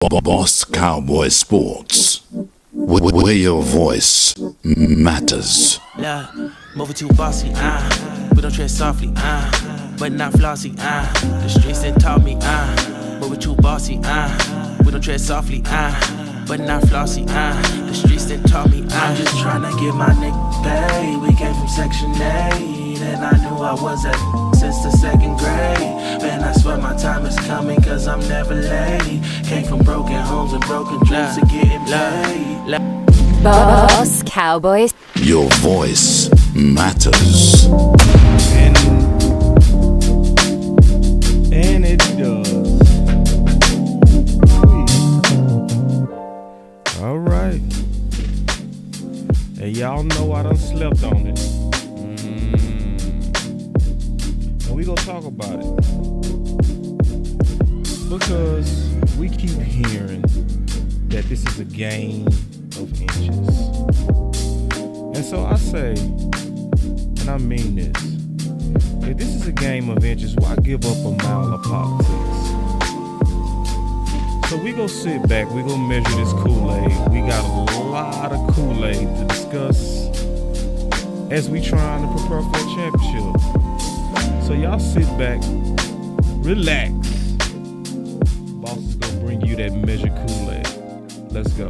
Boss Cowboy Sports, where your voice matters. Yeah, moving too bossy, we don't tread softly, but not flossy, the streets that taught me, moving too bossy, we don't tread softly, but not flossy, the streets that taught me, I'm just trying to get my nigga paid. We came from Section 8, and I knew I was at since the second grade. Man, I swear my time is coming, cause I'm never late. Came from broken homes and broken dreams to getting paid. Boss Cowboys. Your voice matters. And it does. All right. And y'all know I done slept on it. And we gonna talk about it. Because we keep hearing that this is a game of inches. And so I say, and I mean this, if this is a game of inches, why give up a mile of politics? So we gonna sit back, we gonna measure this Kool-Aid. We got a lot of Kool-Aid to discuss as we trying to prepare for a championship. So y'all sit back, relax. Boss is gonna bring you that measured Kool-Aid. Let's go.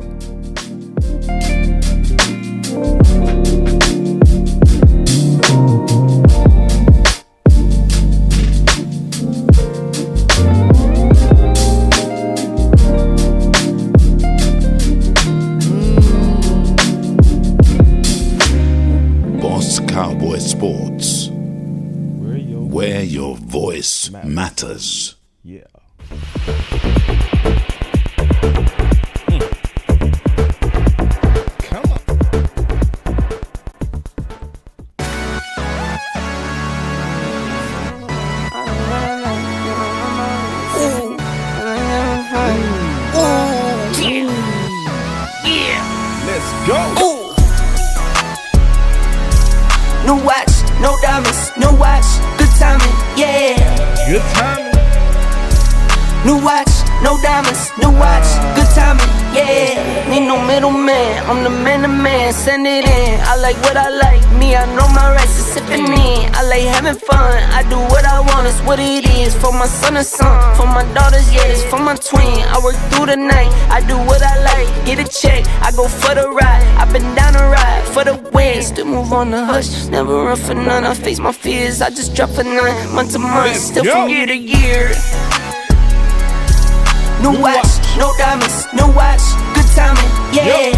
Sports, where your voice matters. Yeah. Come on. Yeah. Let's go. No watch, no diamonds, no watch, good timing, yeah. Good timing. New watch, no diamonds, no watch, good timing, yeah. Need no middleman, I'm the man to man, send it in. I like what I like, me, I know my rights is sipping in. I like having fun, I do what I want, it's what it is. For my son and son, for my daughters, yeah, it's for my twin. I work through the night, I do what I like, get a check, I go for the ride. I've been down the ride for the win, still move on the hush, never run for none. I face my fears, I just drop for none, month to month, still from year to year. No watch, no diamonds, no watch, good timing, yeah.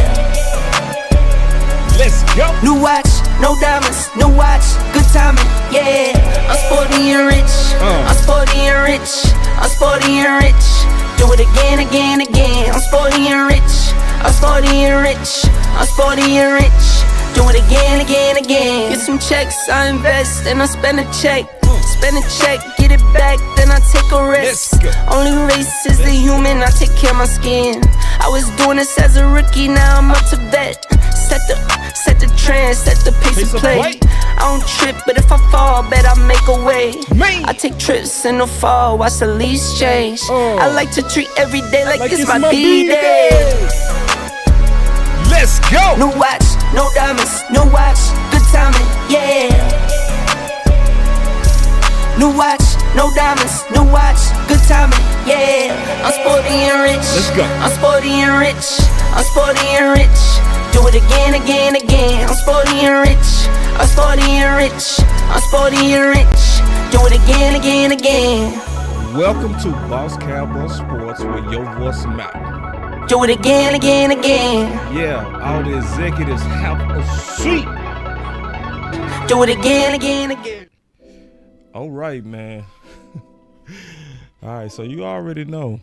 Let's go. New watch, no diamonds, no watch, good timing, yeah. I'm sporty and rich, I'm sporty and rich, I'm sporty and rich. Do it again, again, again. I'm sporty and rich, I'm sporty and rich, I'm sporty and rich. Do it again, again, again. Get some checks, I invest, and I spend a check. Spend a check, get it back, then I take a rest. Only race is the human, I take care of my skin. I was doing this as a rookie, now I'm up to bet. Set the trend, set the pace of play. I don't trip, but if I fall, bet I make a way. I take trips in the fall, watch the leaves change. I like to treat every day like it's my D-Day. Let's go. No watch, no diamonds, no watch, good timing, yeah. New watch, no diamonds, no watch, good timing, yeah. I'm sporty and rich, let's go. I'm sporty and rich, I'm sporty and rich. Do it again, again, again. I'm sporty and rich, I'm sporty and rich, I'm sporty and rich. Do it again, again, again. Welcome to Boss Cowboy Sports, where your voice matters. Do it again, again, again. Yeah, all the executives have a seat. Do it again, again, again. All right, man. All right, so you already know.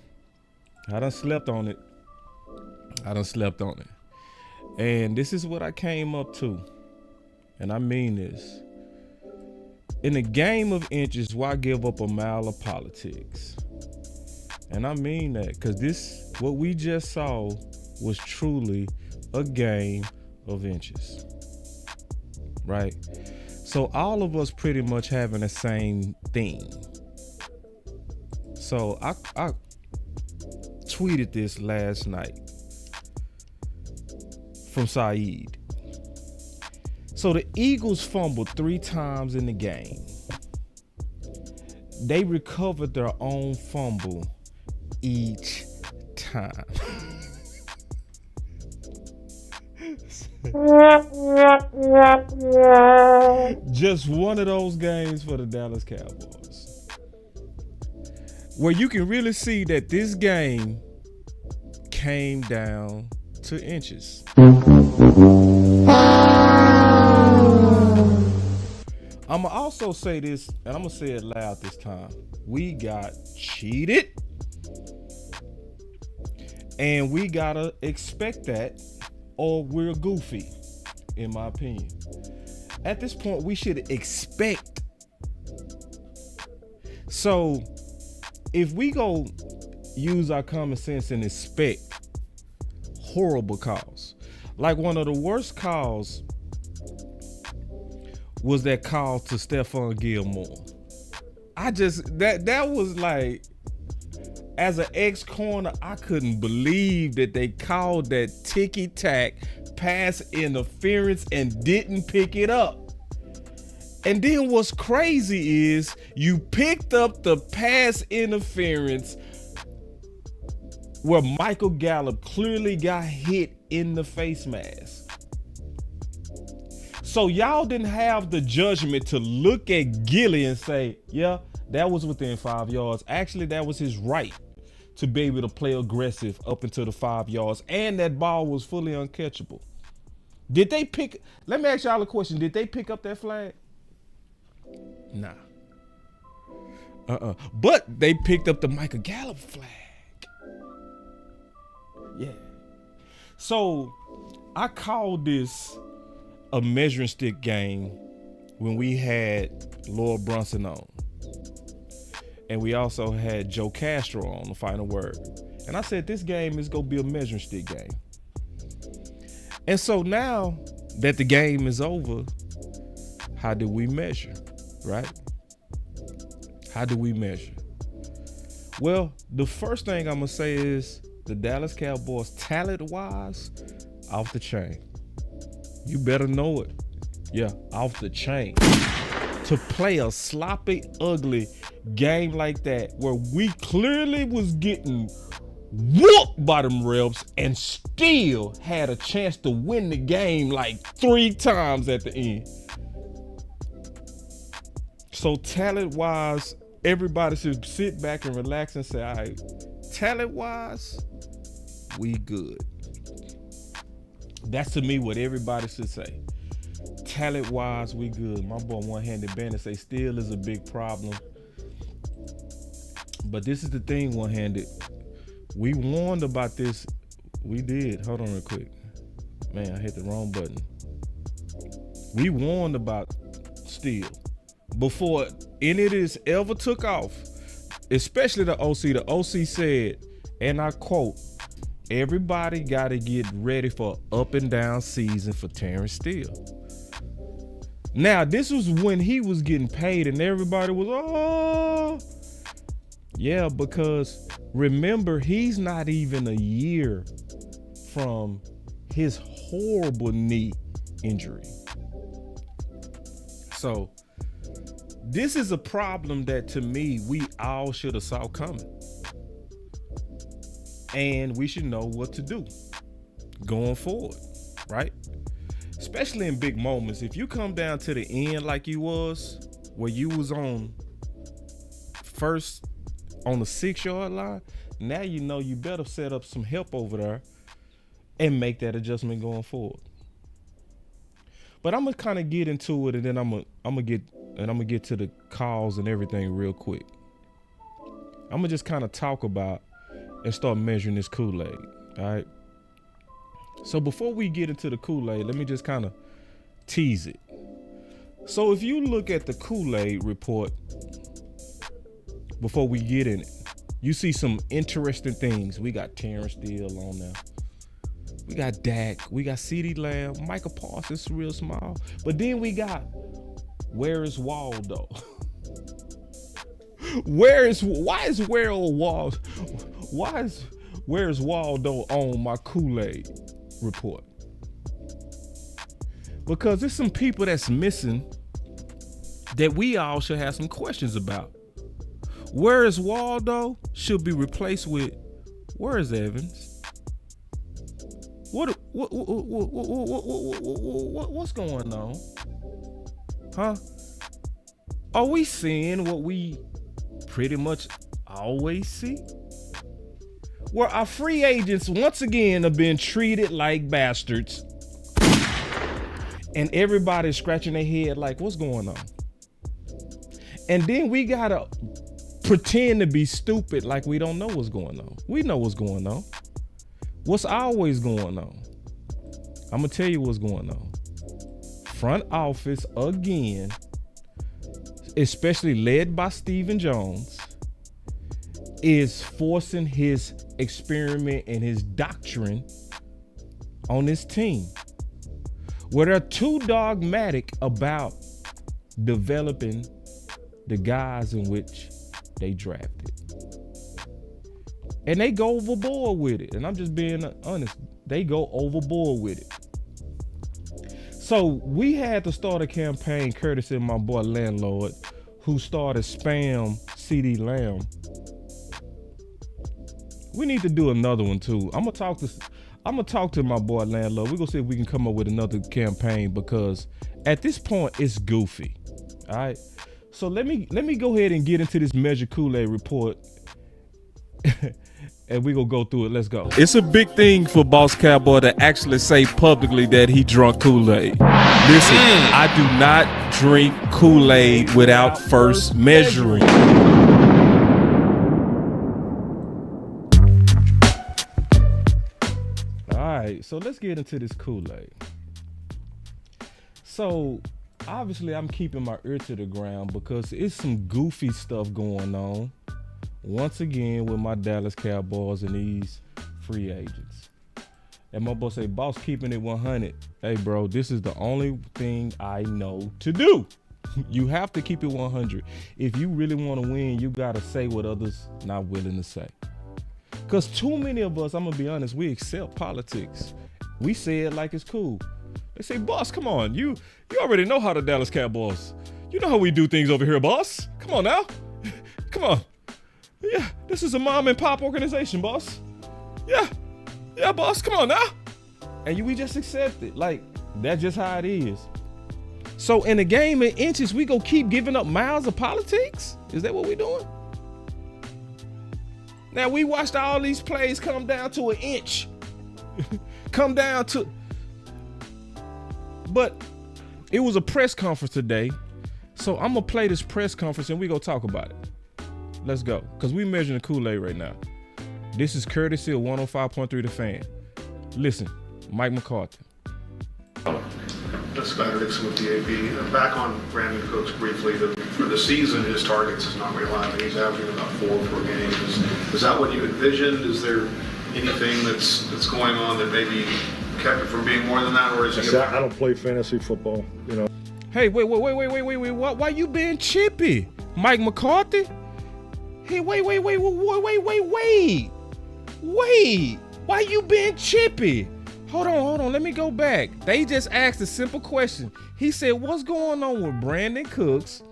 I done slept on it. And this is what I came up to. And I mean this. In a game of inches, why give up a mile of politics? And I mean that because what we just saw was truly a game of inches. Right? So all of us pretty much having the same theme. So I tweeted this last night from Saeed. So the Eagles fumbled 3 times in the game. They recovered their own fumble each time. Just one of those games for the Dallas Cowboys where you can really see that this game came down to inches. I'm going to also say this, and I'm going to say it loud this time. We got cheated. And we got to expect that, or we're goofy, in my opinion. At this point, we should expect. So, if we go use our common sense and expect horrible calls, like one of the worst calls was that call to Stephon Gilmore. That was like, as an ex-corner, I couldn't believe that they called that ticky-tack pass interference and didn't pick it up. And then what's crazy is you picked up the pass interference where Michael Gallup clearly got hit in the face mask. So y'all didn't have the judgment to look at Gilly and say, yeah, that was within 5 yards. Actually, that was his right to be able to play aggressive up into the 5 yards. And that ball was fully uncatchable. Let me ask y'all a question. Did they pick up that flag? Nah. But they picked up the Michael Gallup flag. Yeah. So I called this a measuring stick game when we had Lord Brunson on. And we also had Joe Castro on the final word. And I said, this game is going to be a measuring stick game. And so now that the game is over, how do we measure, right? How do we measure? Well, the first thing I'm going to say is the Dallas Cowboys, talent-wise, off the chain. You better know it. Yeah, off the chain. To play a sloppy, ugly game like that, where we clearly was getting whooped by them refs and still had a chance to win the game like 3 times at the end. So talent-wise, everybody should sit back and relax and say, all right, talent-wise, we good. That's to me what everybody should say. Talent-wise, we good. My boy One-Handed Bandit say still is a big problem. But this is the thing, One-Handed. We warned about this. We did. Hold on real quick. Man, I hit the wrong button. We warned about Steele before any of this ever took off, especially the OC. The OC said, and I quote, everybody got to get ready for up and down season for Terrence Steele. Now, this was when he was getting paid and everybody was, oh. Yeah, because remember, he's not even a year from his horrible knee injury. So this is a problem that, to me, we all should have saw coming. And we should know what to do going forward, right? Especially in big moments. If you come down to the end like you was, where you was on first on the 6-yard line, now you know you better set up some help over there and make that adjustment going forward. But I'm gonna kind of get into it, and then I'm gonna get to the calls and everything real quick. I'm gonna just kind of talk about and start measuring this Kool-Aid. All right. So before we get into the Kool-Aid, let me just kind of tease it. So if you look at the Kool-Aid report before we get in it, you see some interesting things. We got Terrence Steele on there. We got Dak. We got CeeDee Lamb. Michael Parsons, real small. But then we got, where is Waldo? Why is Waldo Where's Waldo on my Kool-Aid report? Because there's some people that's missing that we all should have some questions about. Where is Waldo should be replaced with where is Evans? What's going on? Huh? Are we seeing what we pretty much always see? Where our free agents once again have been treated like bastards. And everybody's scratching their head like, what's going on? And then we gotta pretend to be stupid like we don't know what's going on. We know what's going on. What's always going on? I'm gonna tell you what's going on. Front office again, especially led by Stephen Jones, is forcing his experiment and his doctrine on his team, where they're too dogmatic about developing the guys in which they drafted. And they go overboard with it. And I'm just being honest. They go overboard with it. So we had to start a campaign courtesy of my boy Landlord, who started Spam CD Lamb. We need to do another one too. I'm gonna talk to my boy Landlord. We're gonna see if we can come up with another campaign, because at this point it's goofy. All right. So let me go ahead and get into this Measure Kool-Aid report. And we gonna go through it. Let's go. It's a big thing for Boss Cowboy to actually say publicly that he drunk Kool-Aid. Listen, I do not drink Kool-Aid without first measuring. All right, so let's get into this Kool-Aid. So obviously I'm keeping my ear to the ground because it's some goofy stuff going on once again with my Dallas Cowboys and these free agents. And my boy say, boss, keeping it 100. Hey, bro, this is the only thing I know to do. You have to keep it 100. If you really want to win, you got to say what others not willing to say. Because too many of us, I'm going to be honest, we accept politics. We say it like it's cool. They say, boss, come on. You already know how the Dallas Cowboys. You know how we do things over here, boss. Come on now. Come on. Yeah, this is a mom and pop organization, boss. Yeah, boss, come on now. And we just accept it. Like, that's just how it is. So in a game of inches, we go keep giving up miles of politics? Is that what we doing? Now, we watched all these plays come down to an inch. Come down to... But it was a press conference today. So I'm going to play this press conference and we go talk about it. Let's go. Because we measuring the Kool-Aid right now. This is courtesy of 105.3 The Fan. Listen, Mike McCarthy. That's Scott Dixon with DAB. Back on Brandon Cooks briefly. For the season, his targets is not reliable. He's averaging about 4 per game. Is that what you envisioned? Is there anything that's going on that maybe kept it from being more than that, or is it? I don't play fantasy football, you know. Hey, wait. Why you being chippy, Mike McCarthy? Hey, wait. Why you being chippy? Hold on. Let me go back. They just asked a simple question. He said, what's going on with Brandon Cooks?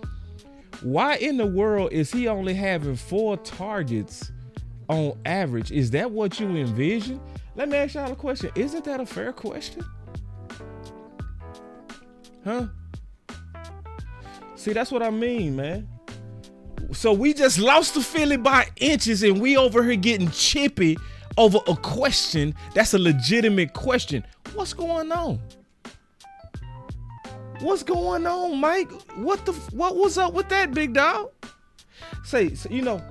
Why in the world is he only having 4 targets on average? Is that what you envision? Let me ask y'all a question. Isn't that a fair question? Huh? See, that's what I mean, man. So we just lost to Philly by inches and we over here getting chippy over a question that's a legitimate question. What's going on? What's going on, Mike? What was up with that, big dog? Say, you know,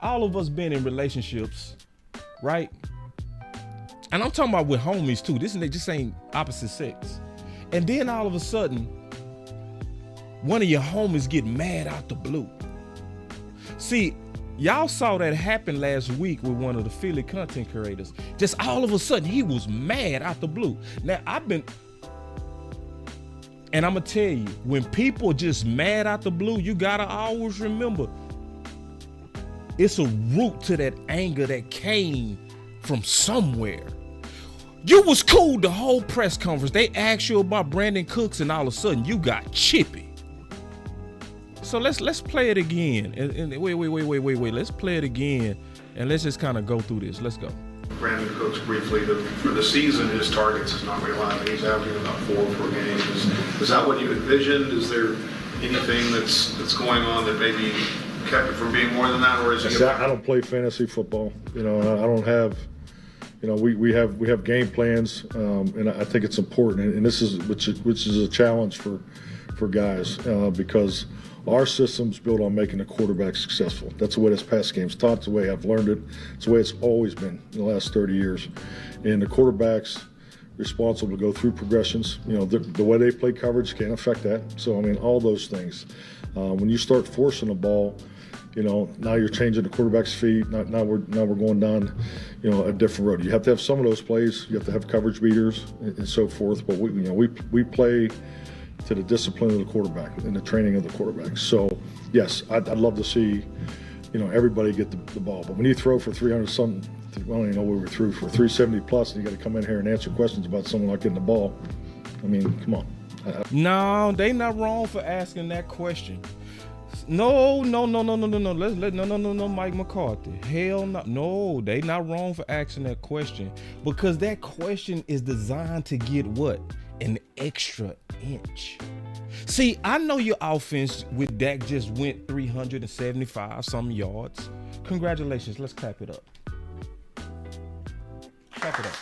all of us been in relationships, right? And I'm talking about with homies too. They just ain't opposite sex. And then all of a sudden, one of your homies get mad out the blue. See, y'all saw that happen last week with one of the Philly content creators. Just all of a sudden, he was mad out the blue. Now, and I'm going to tell you, when people just mad out the blue, you got to always remember, It's a root to that anger that came from somewhere. You was cool the whole press conference. They asked you about Brandon Cooks, and all of a sudden you got chippy. So let's play it again. And wait. Let's play it again, and let's just kind of go through this. Let's go. Brandon Cooks briefly, for the season, his targets is not realizing. He's averaging about 4 per game. Is that what you envisioned? Is there anything that's going on that maybe kept it from being more than that, or is it? I don't play fantasy football. I don't have. We have game plans, and I think it's important. And this is which is a challenge for guys because our system's built on making the quarterback successful. That's the way this past game's taught. It's the way I've learned it. It's the way it's always been in the last 30 years. And the quarterback's responsible to go through progressions. The way they play coverage can't affect that. So all those things. When you start forcing the ball, now you're changing the quarterback's feet. Now we're going down, a different road. You have to have some of those plays. You have to have coverage beaters and so forth. But we play to the discipline of the quarterback and the training of the quarterback. So yes, I'd love to see, everybody get the ball. But when you throw for 300 something, I don't even know what we threw for 370 plus, and you got to come in here and answer questions about someone not getting the ball. Come on. No, they not wrong for asking that question. No, Mike McCarthy. Hell no. No, they not wrong for asking that question because that question is designed to get what? An extra inch. See, I know your offense with Dak just went 375 some yards. Congratulations. Let's clap it up. Clap it up.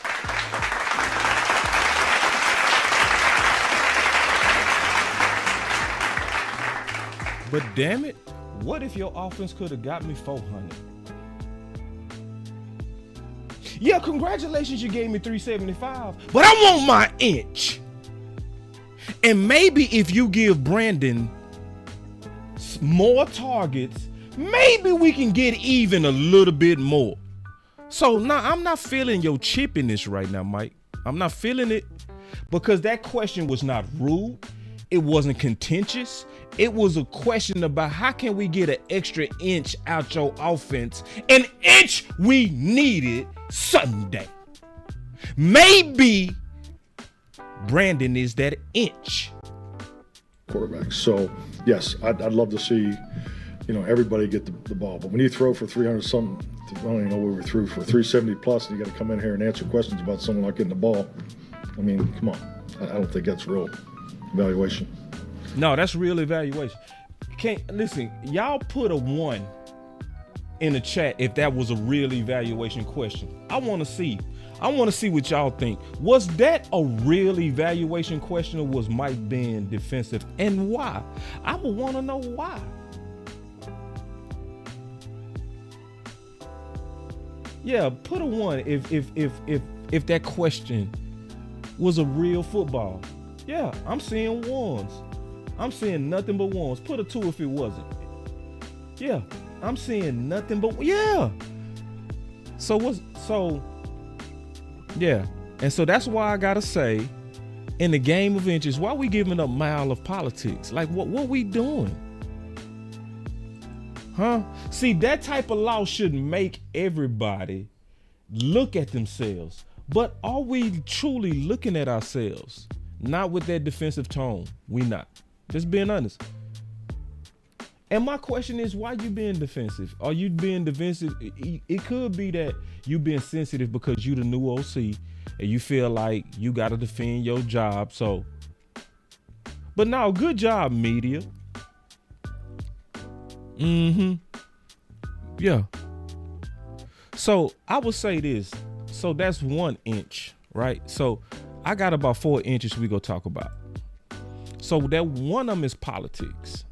But damn it, what if your offense could have got me 400? Yeah, congratulations, you gave me 375, but I want my inch. And maybe if you give Brandon more targets, maybe we can get even a little bit more. So now I'm not feeling your chippiness right now, Mike. I'm not feeling it because that question was not rude. It wasn't contentious. It was a question about how can we get an extra inch out your offense, an inch we needed Sunday. Maybe Brandon is that inch. Quarterback. So yes, I'd love to see, everybody get the ball. But when you throw for 300 something, I don't even know what we threw for 370 plus, and you got to come in here and answer questions about someone not getting the ball. Come on. I don't think that's real evaluation. No, that's real evaluation. Listen, y'all put a 1 in the chat if that was a real evaluation question. I want to see what y'all think. Was that a real evaluation question, or was Mike being defensive, and why? I would want to know why. Yeah, put a 1 if that question was a real football. Yeah, I'm seeing 1s. I'm seeing nothing but 1s. Put a 2 if it wasn't. Yeah, I'm seeing nothing but, yeah. Yeah. And so that's why I gotta say, in the game of inches, why we giving up mile of politics? Like what we doing? Huh? See, that type of law should make everybody look at themselves. But are we truly looking at ourselves? Not with that defensive tone. We not. Just being honest. And my question is, why you being defensive? Are you being defensive? It could be that you being sensitive because you the new OC and you feel like you got to defend your job. So, but no, good job, media. Yeah. So I would say this. So that's 1 inch, right? So I got about 4 inches we go talk about. So that one of them is politics.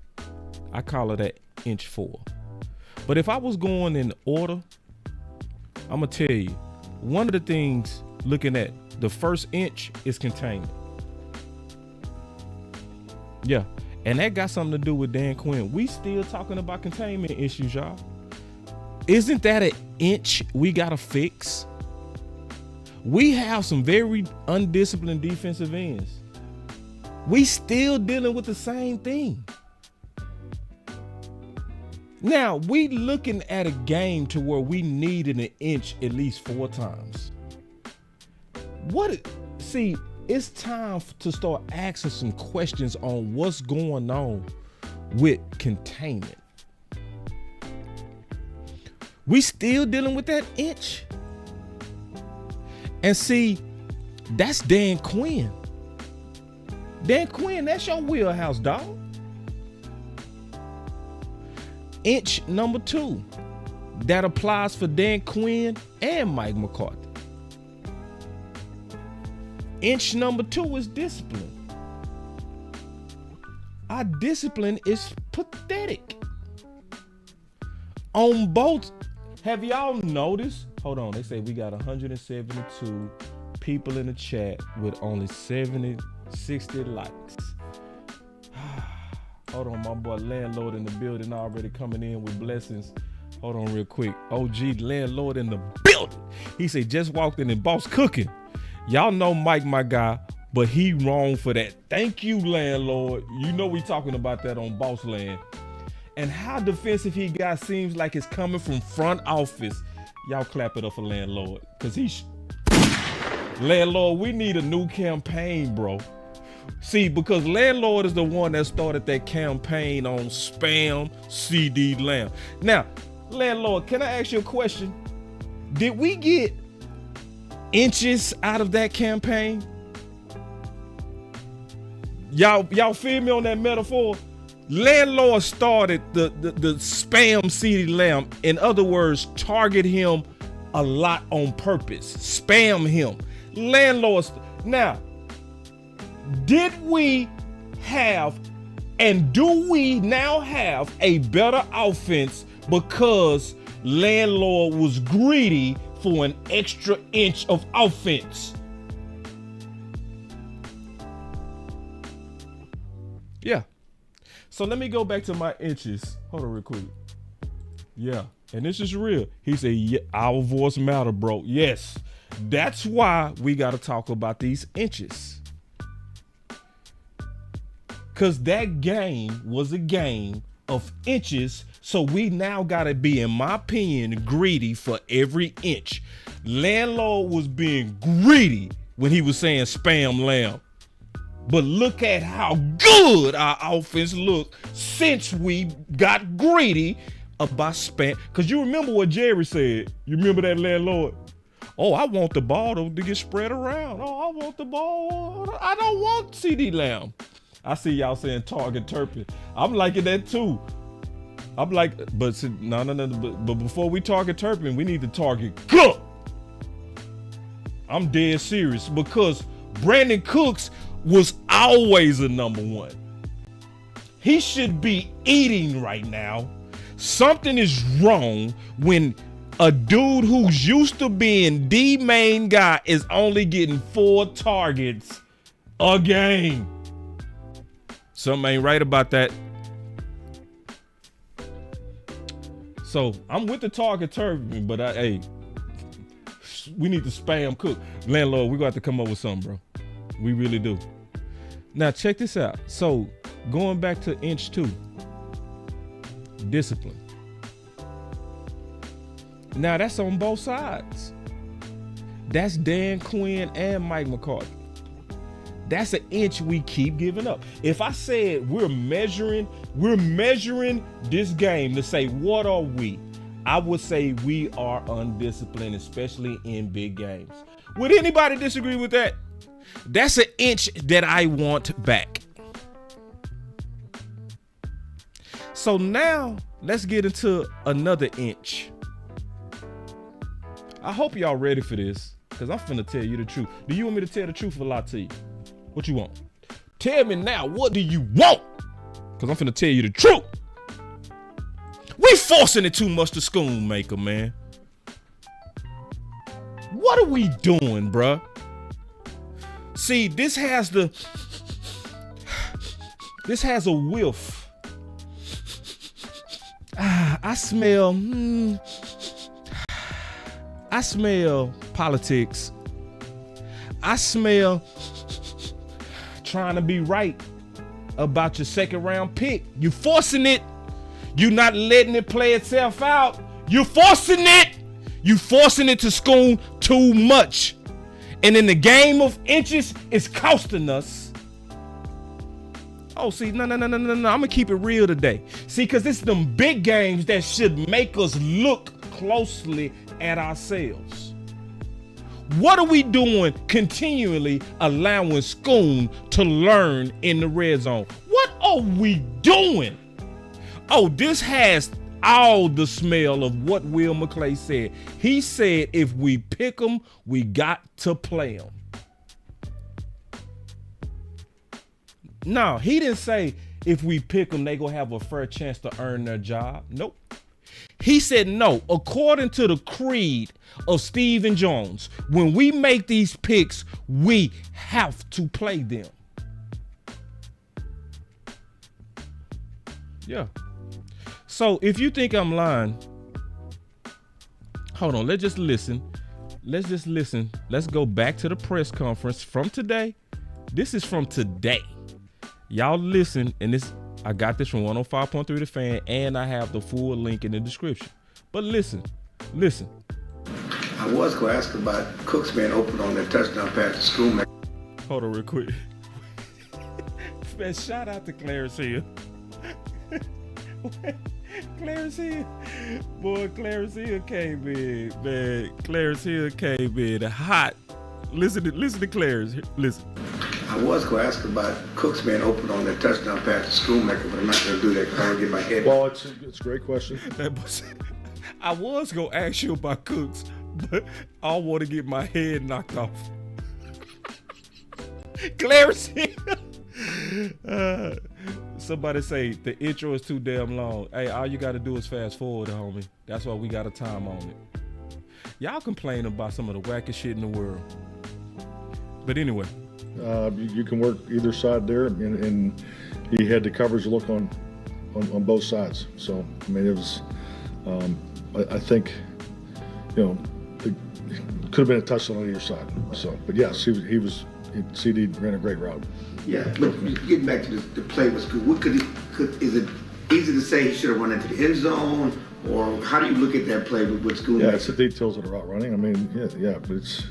I call it that inch 4. But if I was going in order, I'm going to tell you, one of the things looking at the first inch is containment. Yeah. And that got something to do with Dan Quinn. We still talking about containment issues, y'all. Isn't that an inch we got to fix? We have some very undisciplined defensive ends. We still dealing with the same thing. Now, we looking at a game to where we needed an inch at least 4 times. See, it's time to start asking some questions on what's going on with containment. We still dealing with that inch. And see, that's Dan Quinn. Dan Quinn, that's your wheelhouse, dog. Inch number 2. That applies for Dan Quinn and Mike McCarthy. Inch number 2 is discipline. Our discipline is pathetic. On both, have y'all noticed? Hold on, they say we got 172 people in the chat with only 60 likes. Hold on, my boy Landlord in the building already coming in with blessings. Hold on real quick. OG Landlord in the building. He said just walked in and Boss cooking. Y'all know Mike, my guy, but he wrong for that. Thank you, Landlord. You know we talking about that on Boss Land. And how defensive he got seems like it's coming from front office. Y'all clap it up for Landlord. Cause Landlord, we need a new campaign, bro. See, because Landlord is the one that started that campaign on spam CD Lamb. Now, Landlord, can I ask you a question? Did we get inches out of that campaign? Y'all feel me on that metaphor? Landlord started the spam CD Lamb. In other words, target him a lot on purpose. Spam him. Landlords. Now, did we have and do we now have a better offense because Landlord was greedy for an extra inch of offense? Yeah. So let me go back to my inches. Hold on real quick. Yeah. And this is real. He said, yeah, our voice matter, bro. Yes. That's why we got to talk about these inches. Because that game was a game of inches. So we now got to be, in my opinion, greedy for every inch. Landlord was being greedy when he was saying spam Lamb. But look at how good our offense looked since we got greedy about spam. Because you remember what Jerry said. You remember that, Landlord? Oh, I want the ball to get spread around. Oh, I want the ball. I don't want CD Lamb. I see y'all saying target Turpin. I'm liking that too. I'm like, but no. But before we target Turpin, we need to target Cook. I'm dead serious because Brandon Cooks was always a number 1. He should be eating right now. Something is wrong when a dude who's used to being the main guy is only getting 4 targets a game. Something ain't right about that. So I'm with the target Turpin, but we need to spam Cook. Landlord, we're going to have to come up with something, bro. We really do. Now check this out. So going back to inch 2, discipline. Now that's on both sides. That's Dan Quinn and Mike McCarthy. That's an inch we keep giving up. If I said we're measuring this game to say what are we, I would say we are undisciplined, especially in big games. Would anybody disagree with that? That's an inch that I want back. So now let's get into another inch. I hope y'all ready for this, because I'm finna tell you the truth. Do you want me to tell the truth or lie to you? What you want? Tell me now, what do you want? Because I'm finna tell you the truth. We forcing it too much to Schoonmaker, man. What are we doing, bruh? See, this has a whiff. I smell politics. I smell trying to be right about your second round pick. You forcing it. You're not letting it play itself out. You're forcing it. You're forcing it to school too much. And in the game of inches, it's costing us. Oh, see, no. I'm going to keep it real today. See, because it's them big games that should make us look closely at ourselves. What are we doing continually allowing Schoon to learn in the red zone? What are we doing? Oh, this has all the smell of what Will McClay said. He said if we pick them, we got to play them. No, he didn't say if we pick them, they gonna have a fair chance to earn their job. Nope. He said no. According to the creed of Stephen Jones, when we make these picks, we have to play them. Yeah. So if you think I'm lying, hold on, let's just listen. Let's go back to the press conference from today. This is from today. Y'all listen, and I got this from 105.3 The Fan, and I have the full link in the description. But listen. I was going to ask about Cooks being open on that touchdown pass to Schoon. Hold on real quick. Man, shout out to Clarence Hill. Clarence Hill. Boy, Clarence Hill came in, man. Clarence Hill came in hot. Listen to Clarence. Listen. I was going to ask about Cooks being open on that touchdown pass to Schoonmaker, but I'm not going to do that because I want to get my head. Well, it's a great question. I was going to ask you about Cooks, but I want to get my head knocked off. Clarence Hill. Somebody say the intro is too damn long. Hey, all you got to do is fast forward, homie. That's why we got a time on it. Y'all complain about some of the wackest shit in the world. But anyway. You can work either side there, and he had the coverage look on both sides. So, I mean, it was, I think, it could have been a touchdown on either side. So, but yes, CD ran a great route. Yeah, but getting back to the play was good. What is it easy to say he should have run into the end zone, or how do you look at that play with Schoon? Yeah, it's the details of the route running. I mean, yeah, but it's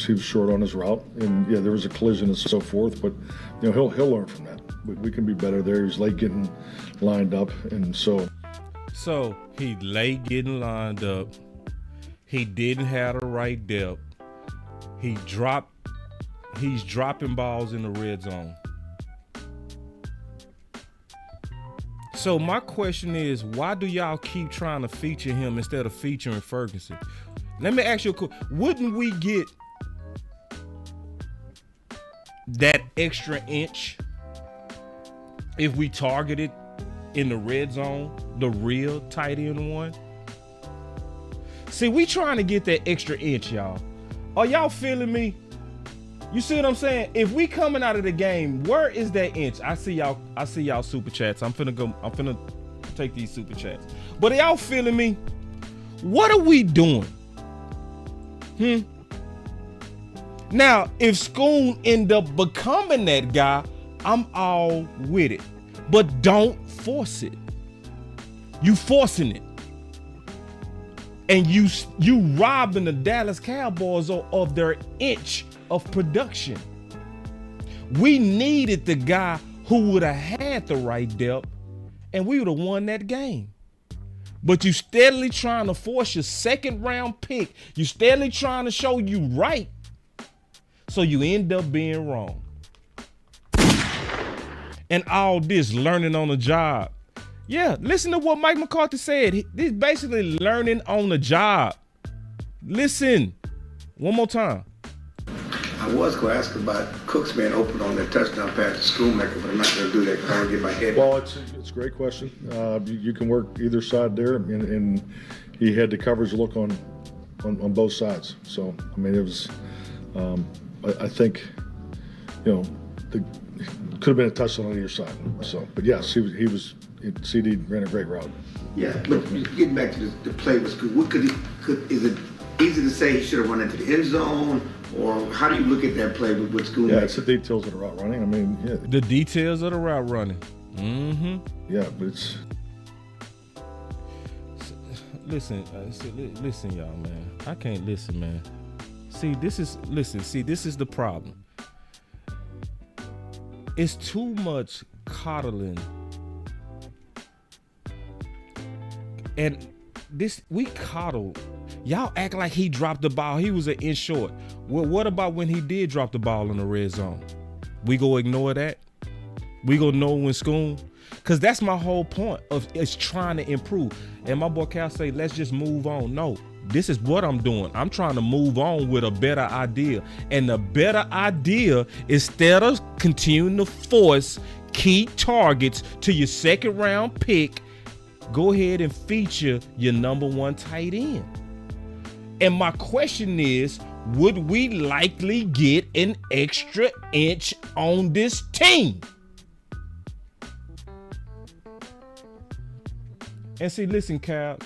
he was short on his route, and yeah, there was a collision and so forth. But he'll learn from that. We can be better there. He's late getting lined up, and so he late getting lined up. He didn't have the right depth. He's dropping balls in the red zone. So my question is, why do y'all keep trying to feature him instead of featuring Ferguson? Let me ask you a question. Wouldn't we get that extra inch if we targeted in the red zone, the real tight end one? See, we trying to get that extra inch, y'all. Are y'all feeling me? You see what I'm saying? If we coming out of the game, where is that inch? I see y'all super chats. I'm finna take these super chats. But are y'all feeling me? What are we doing? Now, if Schoon end up becoming that guy, I'm all with it. But don't force it. You forcing it. And you robbing the Dallas Cowboys of their inch of production. We needed the guy who would have had the right depth, and we would have won that game. But you steadily trying to force your second round pick. You steadily trying to show you right, so you end up being wrong. And all this learning on the job. Yeah, listen to what Mike McCarthy said. This is basically learning on the job. Listen, one more time. I was going to ask about Cooks being open on that touchdown pass to Schoonmaker, but I'm not going to do that because I want to get my head. Well, it's a great question. You can work either side there, and he had the coverage look on both sides. So, I mean, it was, I think, could have been a touchdown on either side. So, but yes, CD ran a great route. Yeah, but getting back to the play was good. What is it easy to say he should have run into the end zone, or how do you look at that play with Schoon? Yeah, it's the details of the route running. I mean, yeah. The details of the route running. Mm-hmm. Yeah, but it's. listen, y'all, man. I can't listen, man. This is the problem. It's too much coddling. And we coddle. Y'all act like he dropped the ball. He was an inch short. Well, what about when he did drop the ball in the red zone? We go ignore that? We go know when school? Because that's my whole point of is trying to improve. And my boy Cal say, let's just move on. No, this is what I'm doing. I'm trying to move on with a better idea. And the better idea, instead of continuing to force key targets to your second round pick, go ahead and feature your number one tight end. And my question is, would we likely get an extra inch on this team? And see, listen, Cal.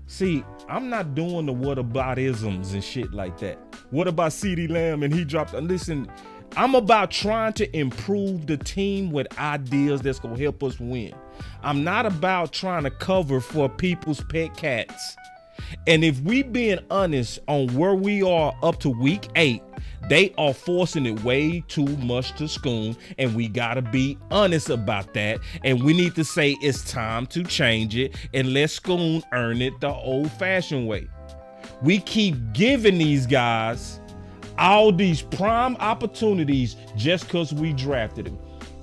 See, I'm not doing the what about isms and shit like that. What about CeeDee Lamb and he dropped? Listen, I'm about trying to improve the team with ideas that's going to help us win. I'm not about trying to cover for people's pet cats. And if we being honest on where we are up to week 8, they are forcing it way too much to Schoon, and we gotta be honest about that. And we need to say it's time to change it and let Schoon earn it the old-fashioned way. We keep giving these guys all these prime opportunities just because we drafted him.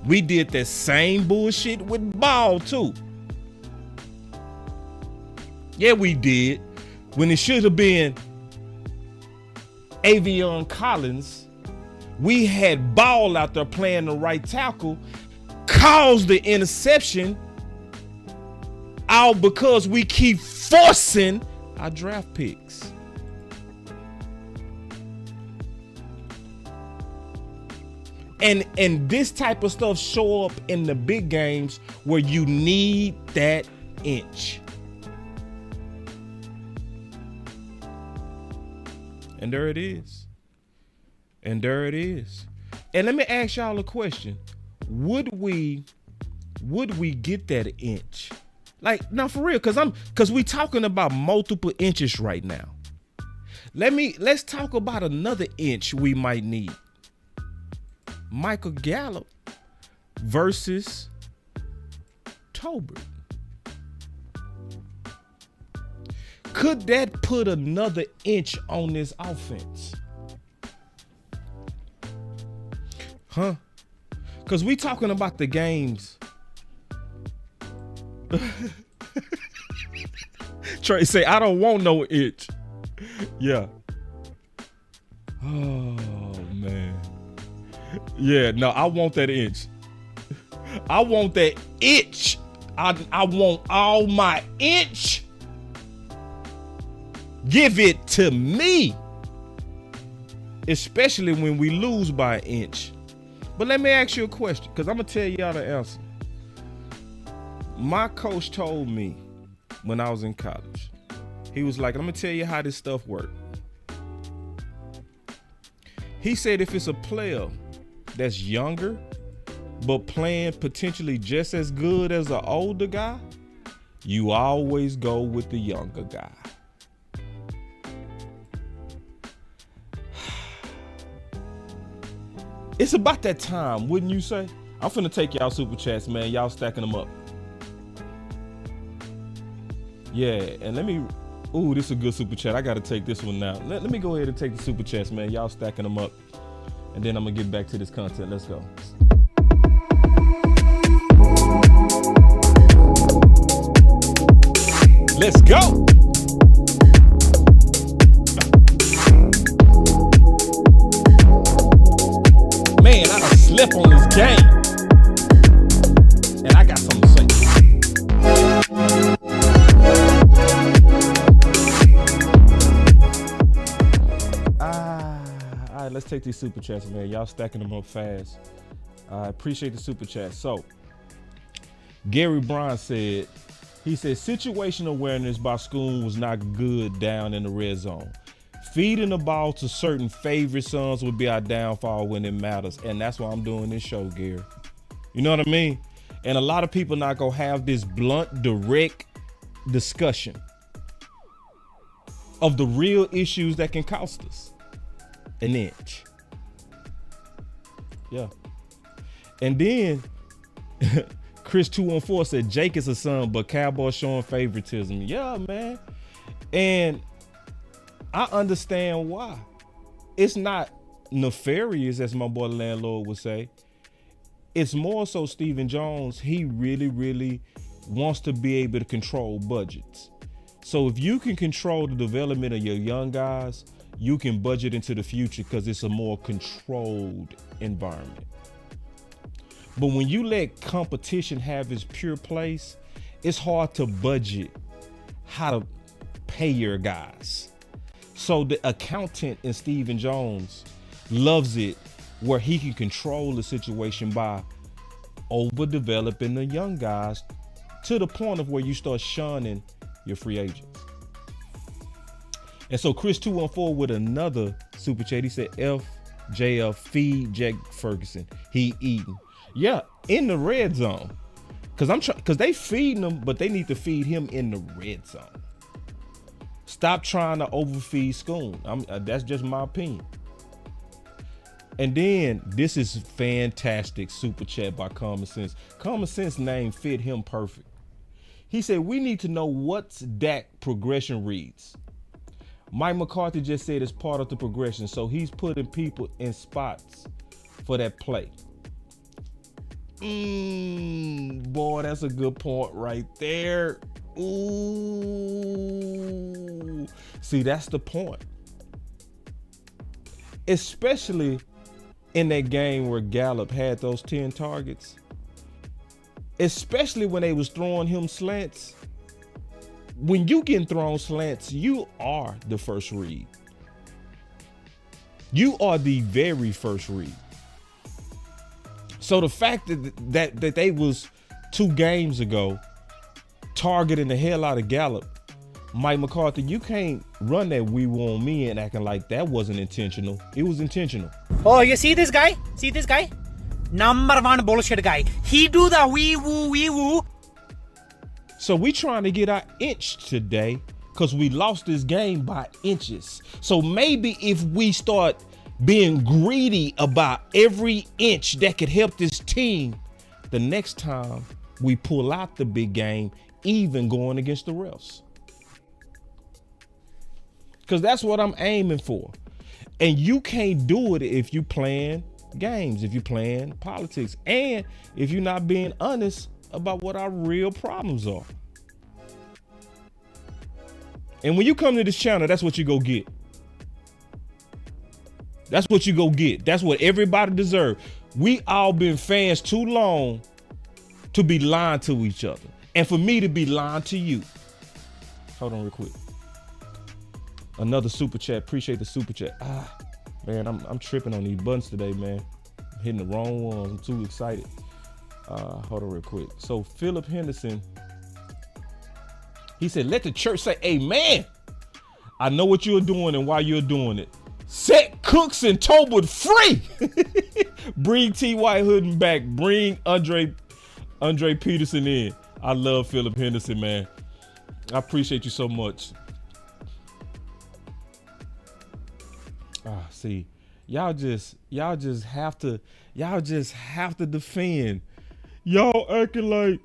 We did that same bullshit with Ball too. Yeah, we did. When it should have been Avion Collins, we had Ball out there playing the right tackle, caused the interception, all because we keep forcing our draft picks. And this type of stuff show up in the big games where you need that inch. And there it is. And there it is. And let me ask y'all a question. Would we get that inch? Like, now for real, cause we talking about multiple inches right now. Let's talk about another inch we might need. Michael Gallup versus Tolbert. Could that put another inch on this offense? Huh? Because we talking about the games. Trey say, I don't want no inch. Yeah. Oh, man. Yeah, no, I want that inch. I want that itch. I want all my inch. Give it to me. Especially when we lose by an inch. But let me ask you a question, because I'm going to tell y'all the answer. My coach told me when I was in college, he was like, I'm going to tell you how this stuff works. He said if it's a player that's younger, but playing potentially just as good as an older guy, you always go with the younger guy. It's about that time, wouldn't you say? I'm finna take y'all super chats, man. Y'all stacking them up. Yeah, and let me, ooh, this is a good super chat. I gotta take this one now. Let me go ahead and take the super chats, man. Y'all stacking them up. And then I'm gonna get back to this content. Let's go. Let's go. Man, I done slept on this game. And I got something to say. All right, let's take these super chats, man. Y'all stacking them up fast. I appreciate the super chat. So, Gary Bryan said, he said, situation awareness by Schoon was not good down in the red zone. Feeding the ball to certain favorite sons would be our downfall when it matters. And that's why I'm doing this show, Gary. You know what I mean? And a lot of people not going to have this blunt, direct discussion of the real issues that can cost us an inch. Yeah. And then Chris 214 said Jake is a son, but Cowboy showing favoritism. Yeah, man. And I understand why. It's not nefarious, as my boy landlord would say. It's more so Stephen Jones, he really, really wants to be able to control budgets. So if you can control the development of your young guys, you can budget into the future because it's a more controlled environment. But when you let competition have its pure place, it's hard to budget how to pay your guys. So the accountant in Stephen Jones loves it where he can control the situation by overdeveloping the young guys to the point of where you start shunning your free agents. And so Chris 214 with another super chat, he said FJF feed Jack Ferguson. He eating. Yeah, in the red zone. Cause they feeding him, but they need to feed him in the red zone. Stop trying to overfeed Schoon. That's just my opinion. And then this is fantastic super chat by Common Sense. Common Sense name fit him perfect. He said, we need to know what's Dak progression reads. Mike McCarthy just said it's part of the progression. So he's putting people in spots for that play. Boy, that's a good point right there. Ooh. See, that's the point. Especially in that game where Gallup had those 10 targets. Especially when they was throwing him slants. When you getting thrown slants, you are the first read. You are the very first read. So the fact that they was 2 games ago targeting the hell out of Gallup, Mike McCarthy, you can't run that we want me and acting like that wasn't intentional. It was intentional. Oh, you see this guy? See this guy? Number one bullshit guy. He do the wee woo. So we trying to get our inch today because we lost this game by inches. So maybe if we start being greedy about every inch that could help this team, the next time we pull out the big game, even going against the refs. Because that's what I'm aiming for. And you can't do it if you playing games, if you playing politics, and if you're not being honest about what our real problems are. And when you come to this channel, that's what you go get. That's what you go get. That's what everybody deserves. We all been fans too long to be lying to each other. And for me to be lying to you. Hold on real quick. Another super chat. Appreciate the super chat. Man, I'm tripping on these buttons today, man. I'm hitting the wrong ones. I'm too excited. Hold on real quick. So Philip Henderson, he said, let the church say amen. I know what you're doing and why you're doing it. Set Cooks and Tolbert free. Bring T.Y. Hooden back. Bring Andre Peterson in. I love Philip Henderson, man. I appreciate you so much. See, y'all just have to defend. Y'all acting like,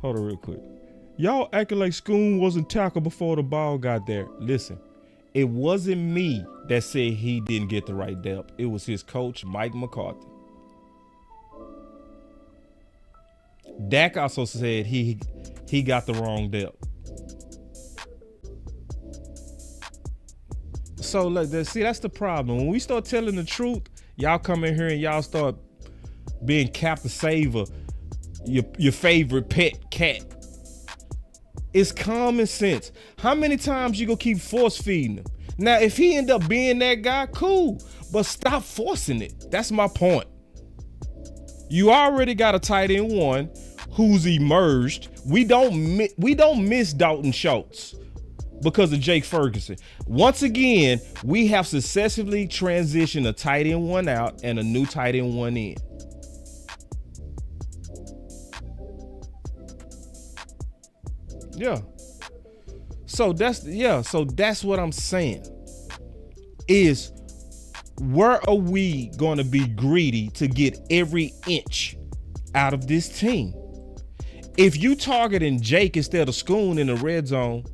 hold on real quick. Y'all acting like Schoon wasn't tackled before the ball got there. Listen, it wasn't me that said he didn't get the right depth. It was his coach, Mike McCarthy. Dak also said he got the wrong depth. So look, that's the problem. When we start telling the truth, y'all come in here and y'all start being Captain Saver, your favorite pet cat. It's common sense. How many times you gonna keep force feeding him? Now, if he end up being that guy, cool. But stop forcing it. That's my point. You already got a tight end one who's emerged. We don't miss Dalton Schultz because of Jake Ferguson. Once again, we have successfully transitioned a tight end one out and a new tight end one in. Yeah. So that's what I'm saying. Is where are we going to be greedy to get every inch out of this team? If you targeting Jake instead of Schoon in the red zone,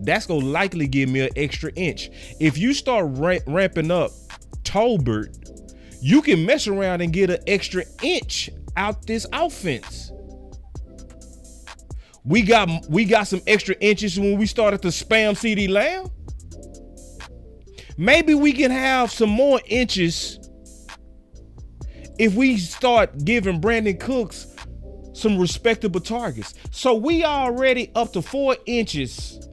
that's going to likely give me an extra inch. If you start ramping up Tolbert, you can mess around and get an extra inch out this offense. We got some extra inches when we started to spam CD Lamb. Maybe we can have some more inches if we start giving Brandon Cooks some respectable targets. So we already up to 4 inches.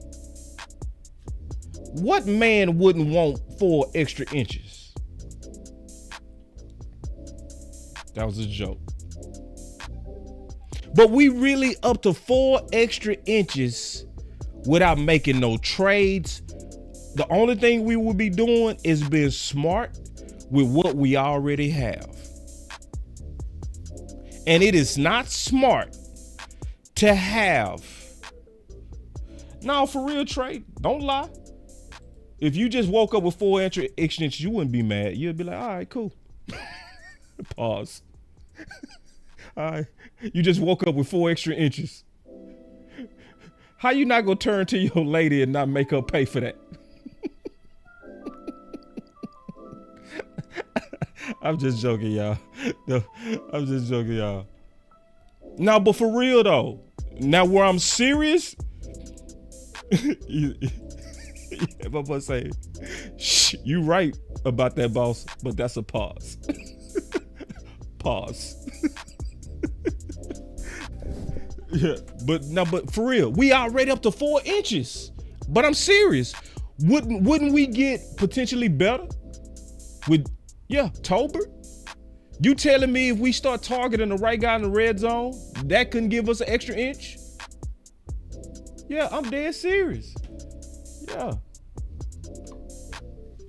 What man wouldn't want 4 extra inches? That was a joke. But we really up to 4 extra inches without making no trades. The only thing we will be doing is being smart with what we already have. And it is not smart to have. No, for real, Trey, don't lie. If you just woke up with 4 extra inches, you wouldn't be mad. You'd be like, all right, cool. Pause. All right. You just woke up with 4 extra inches. How you not gonna turn to your lady and not make her pay for that? I'm just joking, y'all. No, I'm just joking, y'all. Now, but for real though, now where I'm serious, if I'm gonna say, shh, you right about that, boss, but that's a pause. Pause. Yeah, but for real, we already up to 4 inches. But I'm serious. Wouldn't we get potentially better with Tolbert? You telling me if we start targeting the right guy in the red zone, that couldn't give us an extra inch? Yeah, I'm dead serious. Yeah.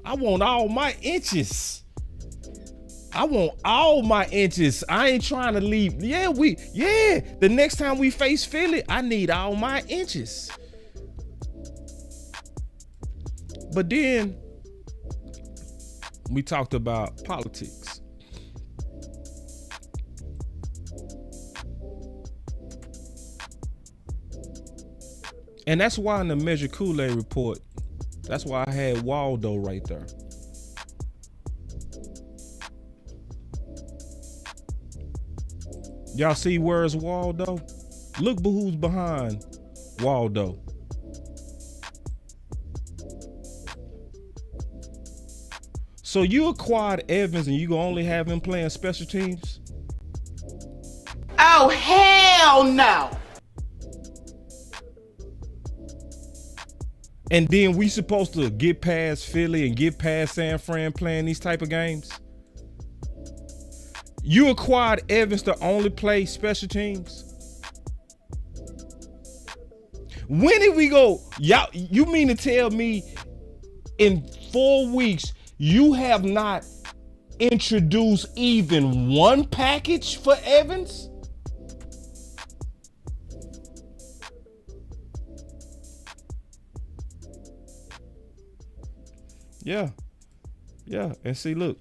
I want all my inches. I want all my inches. I ain't trying to leave. The next time we face Philly, I need all my inches. But then we talked about politics. And that's why in the Measure Kool-Aid report, that's why I had Waldo right there. Y'all see where's Waldo? Look who's behind Waldo. So you acquired Evans and you gonna only have him playing special teams? Oh, hell no. And then we supposed to get past Philly and get past San Fran playing these type of games? You acquired Evans to only play special teams? When did we go? Y'all, you mean to tell me in 4 weeks you have not introduced even one package for Evans? Yeah. And see, look.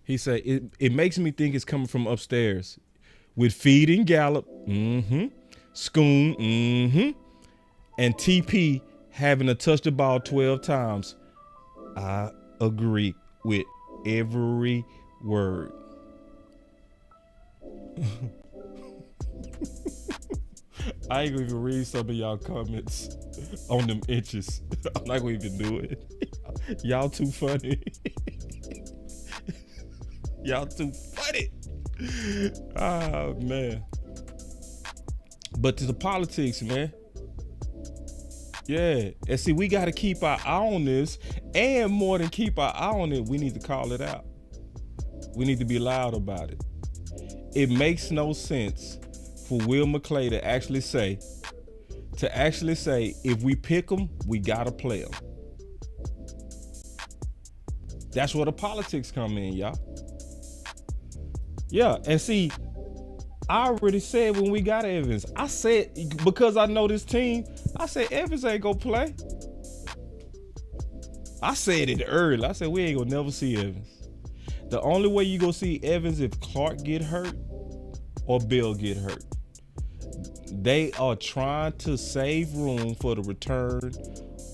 He said, it makes me think it's coming from upstairs. With Feed and Gallup, Schoon, and TP having to touch the ball 12 times. I agree with every word. I ain't gonna even read some of y'all comments on them inches. I'm not gonna even do it. Y'all too funny. Y'all too funny. Oh, man. But to the politics, man. Yeah. And see, we got to keep our eye on this. And more than keep our eye on it, we need to call it out. We need to be loud about it. It makes no sense for Will McClay to actually say, if we pick them, we got to play them. That's where the politics come in, y'all. Yeah, and see, I already said when we got Evans, I said, because I know this team, I said Evans ain't gonna play. I said it early. I said we ain't gonna never see Evans. The only way you gonna see Evans if Clark get hurt or Bill get hurt. They are trying to save room for the return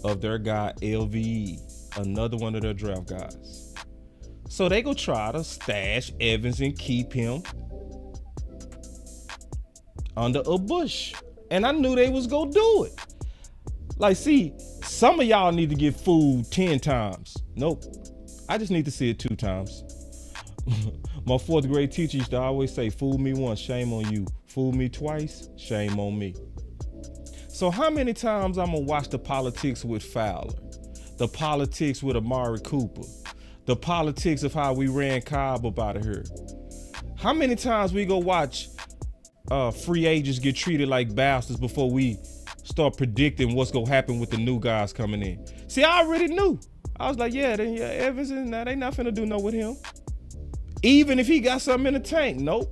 of their guy LVE, another one of their draft guys. So they gonna try to stash Evans and keep him under a bush. And I knew they was gonna do it. Like, see, some of y'all need to get fooled 10 times. Nope. I just need to see it 2 times. My 4th grade teacher used to always say, fool me once, shame on you. Fool me twice, shame on me. So how many times I'm gonna watch the politics with Fowler, the politics with Amari Cooper, the politics of how we ran Cobb up out of here? How many times we go watch free agents get treated like bastards before we start predicting what's gonna happen with the new guys coming in? See, I already knew. I was like, Evans and they not finna do no with him. Even if he got something in the tank, nope.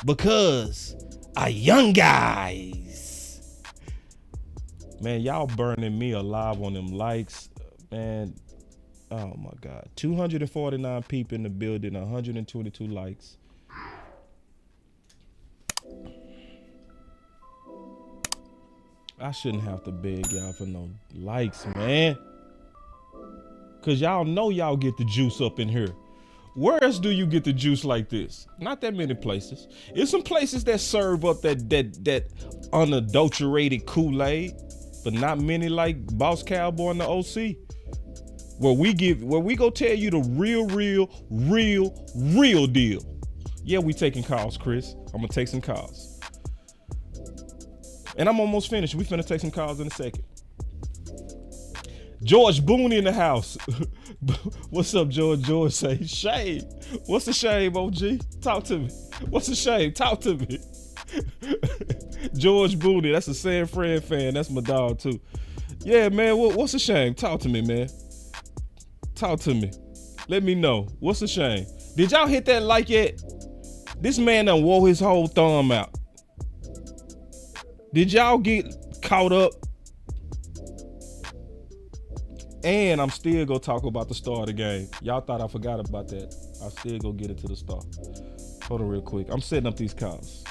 Because our young guys. Man, y'all burning me alive on them likes. Man, oh my God. 249 people in the building, 122 likes. I shouldn't have to beg y'all for no likes, man. Cause y'all know y'all get the juice up in here. Where else do you get the juice like this? Not that many places. It's some places that serve up that unadulterated Kool-Aid, but not many like Boss Cowboy and the OC. Where we go tell you the real deal. Yeah, we taking calls, Chris. I'm gonna take some calls. And I'm almost finished. We finna take some calls in a second. George Boone in the house. What's up, George? George say, shame. What's the shame, OG? Talk to me. What's the shame? Talk to me. George Boone, that's a San Fran fan. That's my dog, too. Yeah, man, what's the shame? Talk to me, man. Talk to me. Let me know. What's the shame? Did y'all hit that like yet? This man done wore his whole thumb out. Did y'all get caught up? And I'm still gonna talk about the star of the game. Y'all thought I forgot about that. I still go get it to the star. Hold on real quick. I'm setting up these calls.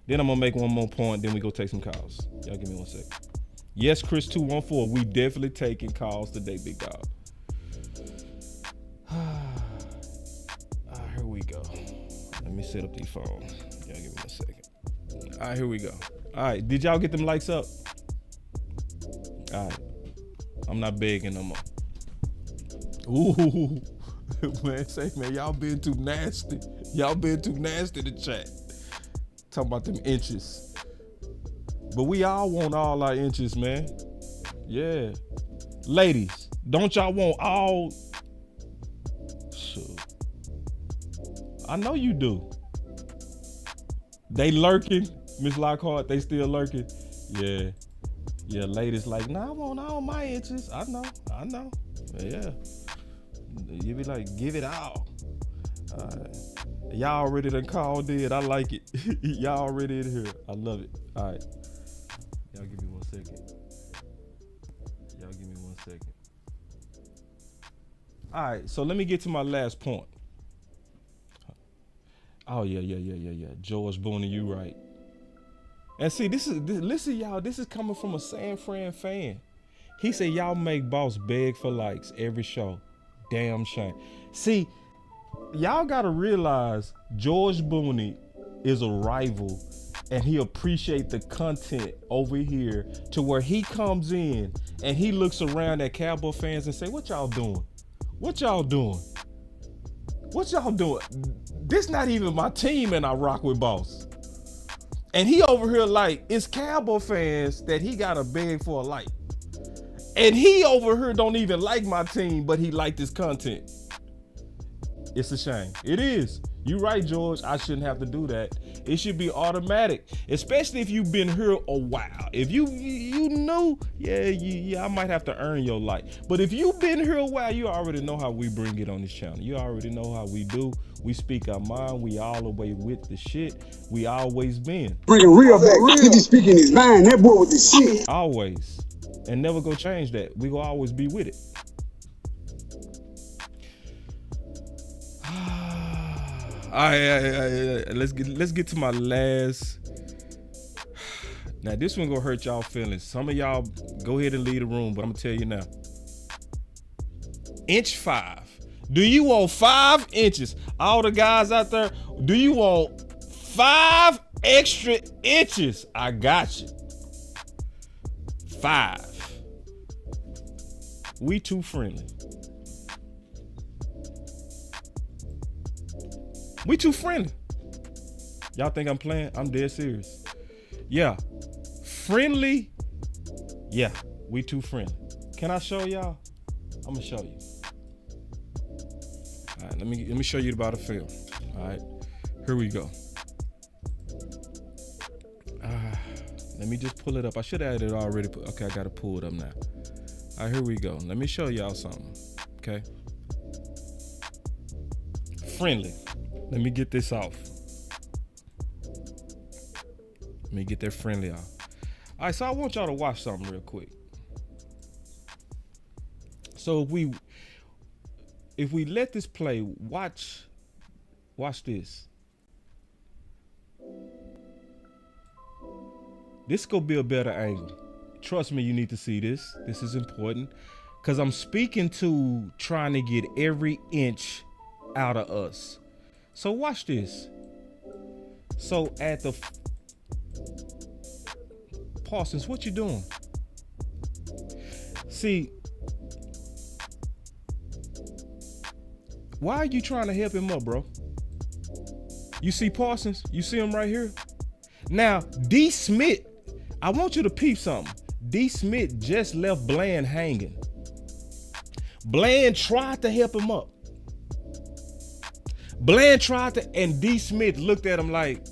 Then I'm gonna make one more point, then we go take some calls. Y'all give me 1 second. Yes, Chris 214. We definitely taking calls today, big dog. Here we go. Let me set up these phones. Y'all give me 1 second. All right, here we go. All right, did y'all get them likes up? All right. I'm not begging no more. Ooh, man, y'all been too nasty. Y'all been too nasty to chat. Talking about them inches. But we all want all our inches, man. Yeah. Ladies, don't y'all want all? Sure. I know you do. They lurking, Miss Lockhart, they still lurking. Yeah. Yeah, ladies like, nah, I want all my inches. I know. Yeah. You be like, give it all. Y'all already done called in. I like it. Y'all already in here. I love it. All right. Y'all give me 1 second. All right, so let me get to my last point. Oh, yeah. George Boone, you right. And see, listen, y'all, this is coming from a San Fran fan. He said, y'all make Boss beg for likes every show. Damn shame. See, y'all got to realize George Boone is a rival and he appreciate the content over here to where he comes in and he looks around at Cowboy fans and say, what y'all doing? What y'all doing? This not even my team and I rock with Boss. And he over here like, it's Cowboy fans that he got to beg for a like. And he over here don't even like my team, but he like this content. It's a shame. It is. You right, George. I shouldn't have to do that. It should be automatic, especially if you've been here a while. If you know, I might have to earn your life. But if you've been here a while, you already know how we bring it on this channel. You already know how we do. We speak our mind. We all the way with the shit. We always been. Bringing real back. 50 speaking his mind. That boy with the shit. Always. And never go change that. We will always be with it. All right, let's get to my last. Now this one gonna hurt y'all feelings. Some of y'all go ahead and leave the room, but I'm gonna tell you now. Inch 5. Do you want 5 inches? All the guys out there, do you want 5 extra inches? I got you. 5. We too friendly. We too friendly. Y'all think I'm playing? I'm dead serious. Yeah. Friendly. Yeah. We too friendly. Can I show y'all? I'm gonna show you. All right, let me show you about a film. All right. Here we go. Let me just pull it up. I should have had it already. Okay, I gotta pull it up now. All right, here we go. Let me show y'all something. Okay. Friendly. Let me get this off. Let me get that friendly off. All right, so I want y'all to watch something real quick. So if we let this play, watch this. This gonna be a better angle. Trust me, you need to see this. This is important because I'm speaking to trying to get every inch out of us. So watch this. So at the Parsons, what you doing? See, why are you trying to help him up, bro? You see Parsons? You see him right here? Now, D. Smith, I want you to peep something. D. Smith just left Bland hanging. Bland tried to help him up. Bland tried to, and D. Smith looked at him like,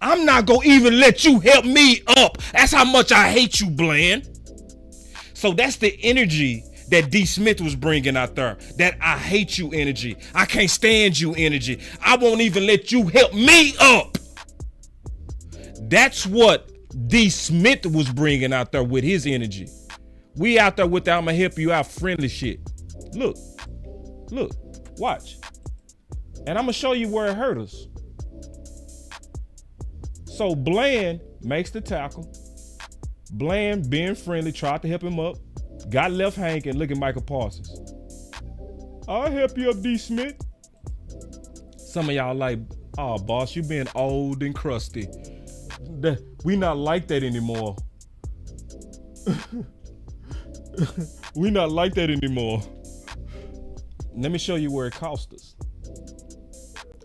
I'm not gonna even let you help me up. That's how much I hate you, Bland. So that's the energy that D. Smith was bringing out there. That I hate you energy. I can't stand you energy. I won't even let you help me up. That's what D. Smith was bringing out there with his energy. We out there with the I'ma help you out friendly shit. Look, watch. And I'm gonna show you where it hurt us. So Bland makes the tackle. Bland being friendly, tried to help him up. Got left hanging. Look at Michael Parsons. I'll help you up, D. Smith. Some of y'all like, oh, boss, you being old and crusty. We not like that anymore. We not like that anymore. Let me show you where it cost us.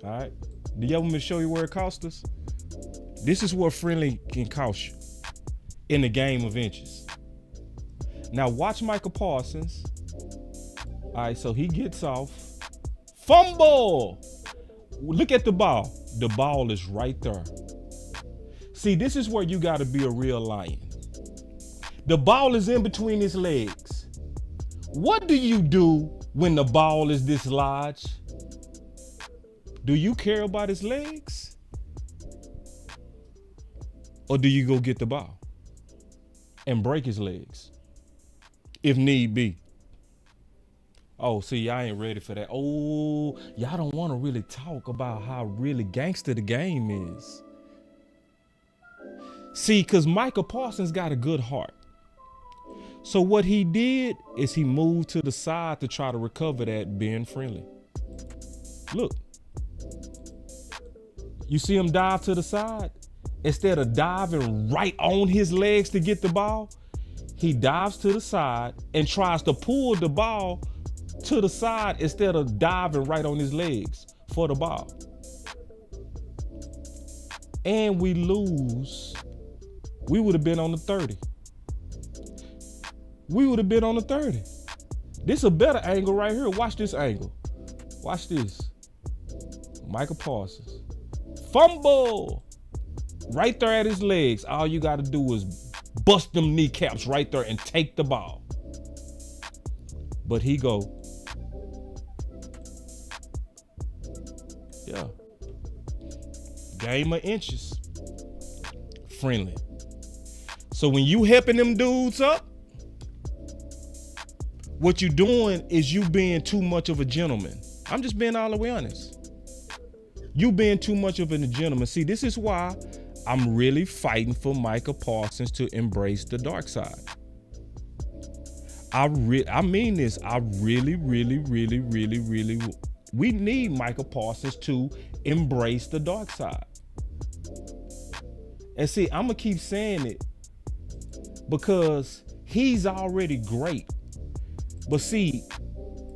All right. Do y'all want me to show you where it cost us? This is what friendly can cost you in the game of inches. Now watch Michael Parsons. All right, so he gets off. Fumble. Look at the ball. The ball is right there. See, this is where you got to be a real lion. The ball is in between his legs. What do you do when the ball is this large? Do you care about his legs? Or do you go get the ball and break his legs if need be? Oh, see, y'all ain't ready for that. Oh, y'all don't want to really talk about how really gangster the game is. See, because Michael Parsons got a good heart. So what he did is he moved to the side to try to recover that being friendly. Look. You see him dive to the side? Instead of diving right on his legs to get the ball, he dives to the side and tries to pull the ball to the side instead of diving right on his legs for the ball. And we lose. We would have been on the 30. We would have been on the 30. This a better angle right here. Watch this angle. Watch this. Micah Parsons. Fumble. Right there at his legs. All you got to do is bust them kneecaps right there and take the ball. But he go. Yeah. Game of inches. Friendly. So when you helping them dudes up, what you doing is you being too much of a gentleman. I'm just being all the way honest. You being too much of a gentleman. See, this is why I'm really fighting for Micah Parsons to embrace the dark side. I mean this. I really, we need Micah Parsons to embrace the dark side. And see, I'm gonna keep saying it because he's already great. But see,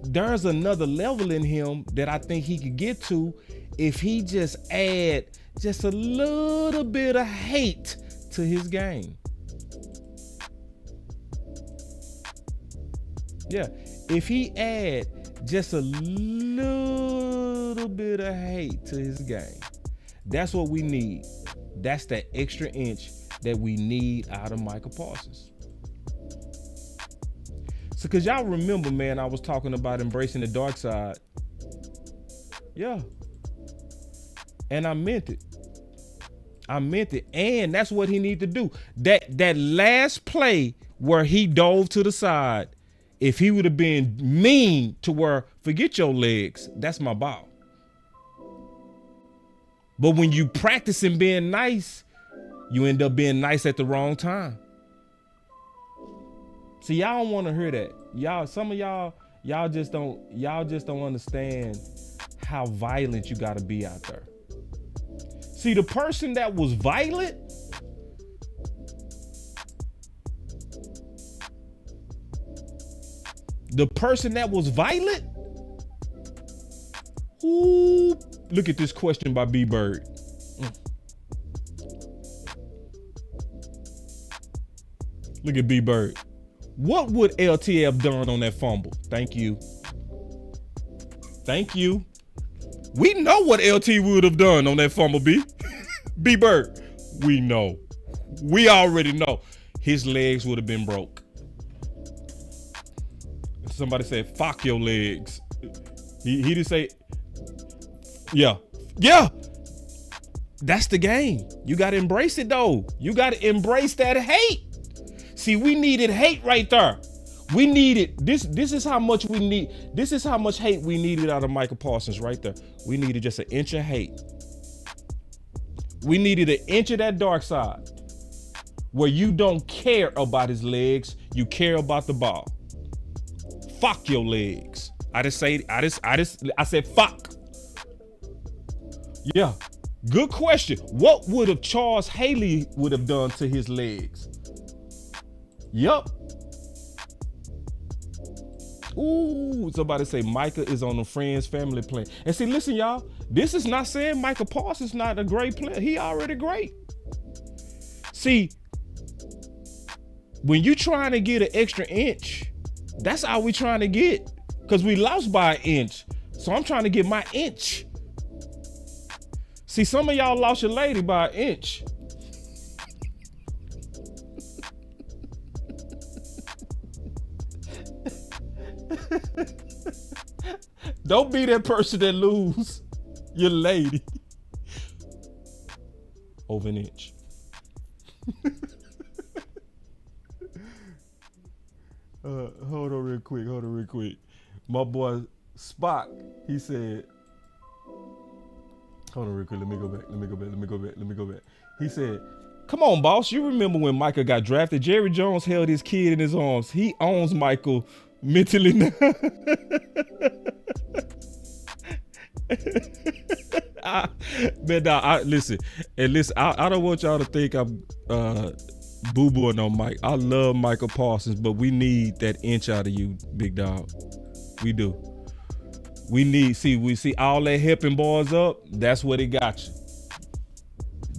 there's another level in him that I think he could get to if he just add just a little bit of hate to his game. Yeah, if he add just a little bit of hate to his game, that's what we need. That's that extra inch that we need out of Micah Parsons. So, cause y'all remember, man, I was talking about embracing the dark side. Yeah. And I meant it. And that's what he need to do. That last play where he dove to the side, if he would have been mean to where, forget your legs, that's my ball. But when you practicing being nice, you end up being nice at the wrong time. See, y'all don't want to hear that. Some of y'all just don't understand how violent you got to be out there. See, the person that was violent, ooh, look at this question by B Bird. Look at B Bird. What would LT have done on that fumble? Thank you. We know what LT would have done on that fumble, B. B Bird. We know. We already know. His legs would have been broke. Somebody said, fuck your legs. He didn't say, yeah. That's the game. You got to embrace it, though. You got to embrace that hate. See, we needed hate right there. We needed this. This is how much we need. This is how much hate we needed out of Micah Parsons right there. We needed just an inch of hate. We needed an inch of that dark side where you don't care about his legs. You care about the ball. Fuck your legs. I said fuck. Yeah. Good question. What would have Charles Haley would have done to his legs? Yup. Ooh, somebody say Micah is on the friends family plan. And see, listen, y'all, this is not saying Micah Parsons not a great player. He already great. See, when you trying to get an extra inch, that's all we trying to get. Because we lost by an inch. So I'm trying to get my inch. See, some of y'all lost your lady by an inch. Don't be that person that lose your lady over an inch. Hold on real quick. My boy Spock, he said, hold on real quick. Let me go back. He said, come on, boss. You remember when Michael got drafted? Jerry Jones held his kid in his arms. He owns Michael mentally now. Listen. I don't want y'all to think I'm boo-booing on Mike. I love Micah Parsons, but we need that inch out of you, big dog. We do. We see all that helping boys up. That's what it got you.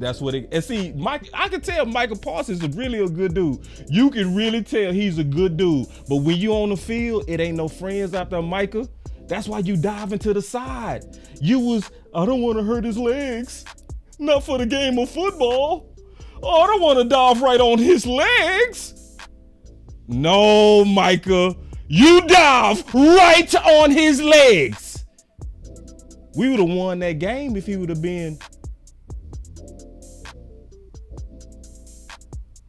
That's what it. And see, Mike, I can tell Michael Parsons is really a good dude. You can really tell he's a good dude. But when you on the field, it ain't no friends out there, Micah. That's why you diving to the side. I don't want to hurt his legs. Not for the game of football. Oh, I don't want to dive right on his legs. No, Micah. You dive right on his legs. We would have won that game if he would have been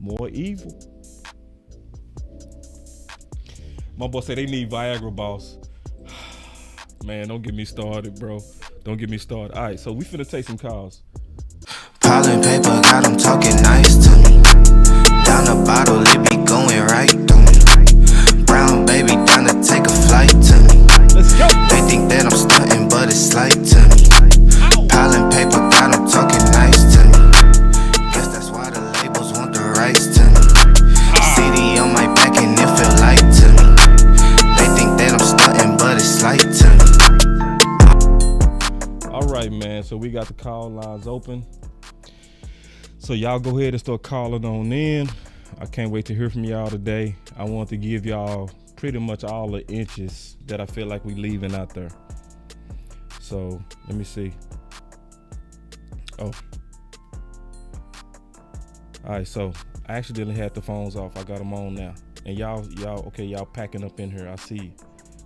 more evil. My boy said they need Viagra, boss. Man, don't get me started, bro. Don't get me started. All right, so we finna take some calls. Piling paper, got them talking nice to me. Down the bottle, it be going right to me. Brown baby, down to take a flight to me. Let's go. They think that I'm stunting, but it's slight to me. Piling paper, got them talking nice to me. Guess that's why the labels want the rights to me. CD on my back and it feel light to me. They think that I'm stunting, but it's slight to me. All right, man. So we got the call lines open. So y'all go ahead and start calling on in. I can't wait to hear from y'all today. I want to give y'all pretty much all the inches that I feel like we leaving out there. So let me see. Oh. All right, so I accidentally had the phones off. I got them on now. And y'all packing up in here. I see you.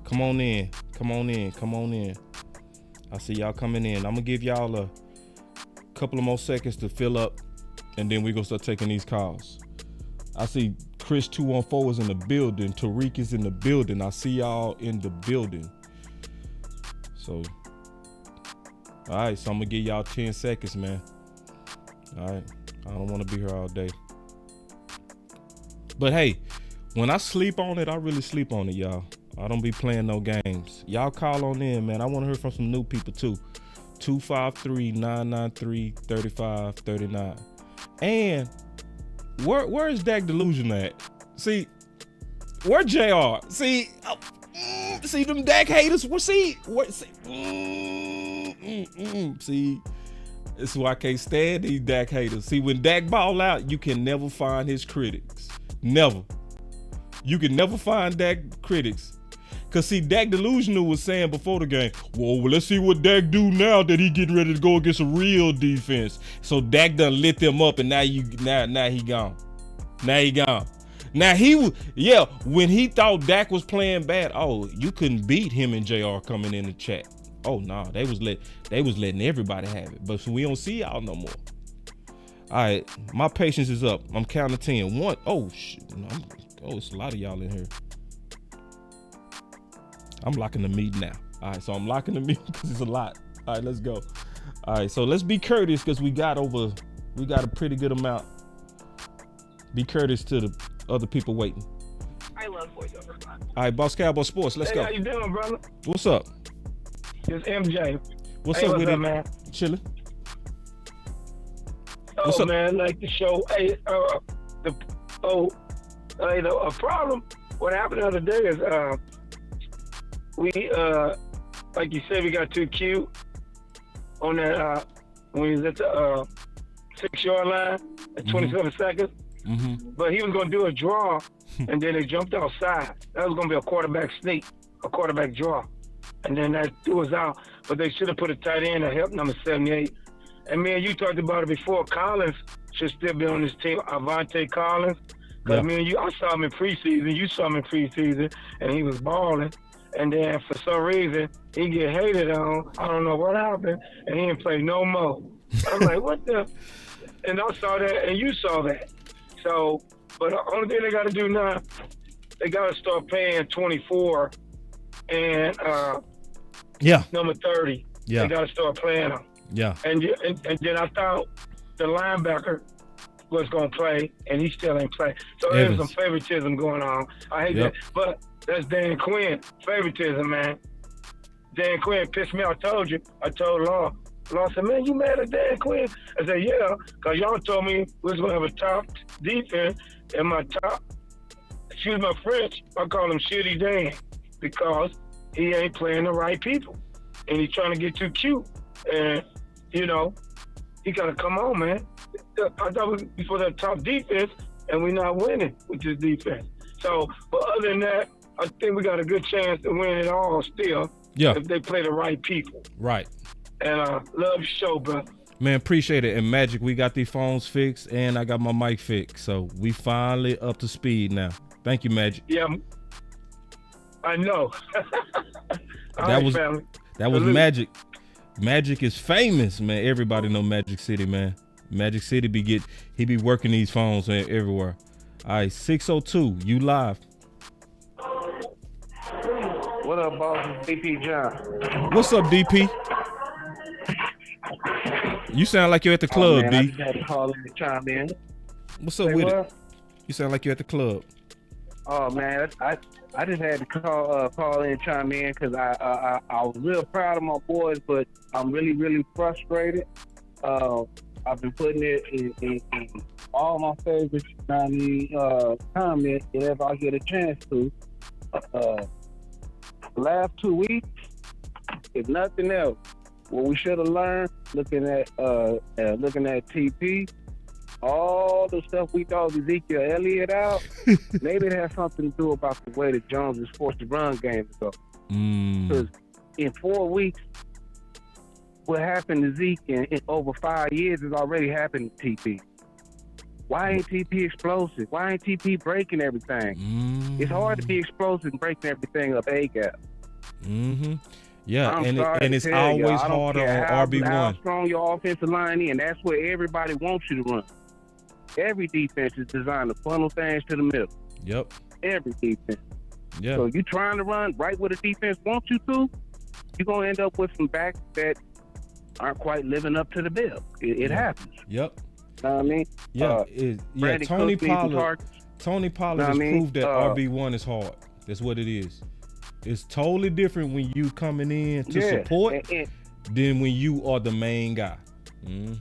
Come on in. I see y'all coming in. I'm gonna give y'all a couple of more seconds to fill up, and then we're gonna start taking these calls. I see Chris 214 is in the building. Tariq is in the building. I see y'all in the building. So, all right, so I'm gonna give y'all 10 seconds, man. All right, I don't want to be here all day. But hey, when I sleep on it, I really sleep on it, y'all. I don't be playing no games. Y'all call on in, man. I want to hear from some new people too. 253-993-3539. And where is Dak Delusion at? See, where JR? See them Dak haters. See, this is why I can't stand these Dak haters. See, when Dak ball out, you can never find his critics. Never. You can never find Dak critics. Cause see, Dak Delusional was saying before the game, well, let's see what Dak do now that he getting ready to go against a real defense. So Dak done lit them up, and now he gone. Now when he thought Dak was playing bad, oh, you couldn't beat him and JR coming in the chat. Oh no, they was letting everybody have it. But so we don't see y'all no more. All right, my patience is up. I'm counting 10. 1. Oh shit. It's a lot of y'all in here. I'm locking the meeting now. All right, so I'm locking the meeting because it's a lot. All right, let's go. All right, so let's be courteous because we got a pretty good amount. Be courteous to the other people waiting. I love voiceover. All right, Boss Cowboy Sports, let's go. How you doing, brother? What's up? It's MJ. What's up with it, man? Chilling. What's up, man? Like the show. Hey, a problem. What happened the other day is we like you said, we got too cute on that when he was at the 6-yard line at 27 seconds. Mm-hmm. But he was going to do a draw, and then they jumped outside. That was going to be a quarterback sneak, a quarterback draw. And then that threw us out. But they should have put a tight end to help number 78. And me and you talked about it before. Collins should still be on this team, Avante Collins. Because me and you, I saw him in preseason. You saw him in preseason, and he was balling. And then for some reason, he get hated on. I don't know what happened, and he didn't play no more. I'm like, what the? And I saw that, and you saw that. So, but the only thing they got to do now, they got to start paying 24 and number 30. Yeah. They got to start playing them. Yeah. And then I thought the linebacker was going to play, and he still ain't play. So there's some favoritism going on. I hate that. But that's Dan Quinn. Favoritism, man. Dan Quinn pissed me off. I told Law. Law said, man, you mad at Dan Quinn? I said, yeah, because y'all told me we was going to have a top defense, and my top, excuse my French, I call him Shitty Dan, because he ain't playing the right people. And he's trying to get too cute. And, you know, he got to come on, man. for that top defense, and we're not winning with this defense. So, but other than that, I think we got a good chance to win it all still. Yeah. If they play the right people. Right. And love your show, bro. Man, appreciate it. And Magic, we got these phones fixed, and I got my mic fixed, so we finally up to speed now. Thank you, Magic. Yeah, I know. That was Magic. Magic is famous, man. Everybody know Magic City, man. Magic City he be working these phones everywhere. All right, 602, you live. What up, boss? It's DP John. What's up, DP? You sound like you're at the club, man, D. I just had to call in to chime in. What's up with it? You sound like you're at the club. Oh man, I just had to call in and chime in because I was real proud of my boys, but I'm really frustrated. I've been putting it in all my favorites. Comments whenever I get a chance to. The last 2 weeks, if nothing else, what we should have learned looking at TP. All the stuff we thought Ezekiel Elliott out, maybe it has something to do about the way that Jones is forced to run games to go. Because in 4 weeks, what happened to Zeke in over 5 years has already happened to TP. Why ain't TP explosive? Why ain't TP breaking everything? It's hard to be explosive and breaking everything up A-gap. Yeah, and it's always harder on RB1. How strong your offensive line is, and that's where everybody wants you to run. Every defense is designed to funnel things to the middle. Yep. Every defense. Yeah. So you trying to run right where the defense wants you to, you're going to end up with some backs that aren't quite living up to the bill. It happens. Yep. Know what I mean? Yeah, Tony Pollard has proved that RB1 is hard. That's what it is. It's totally different when you coming in to support than when you are the main guy. And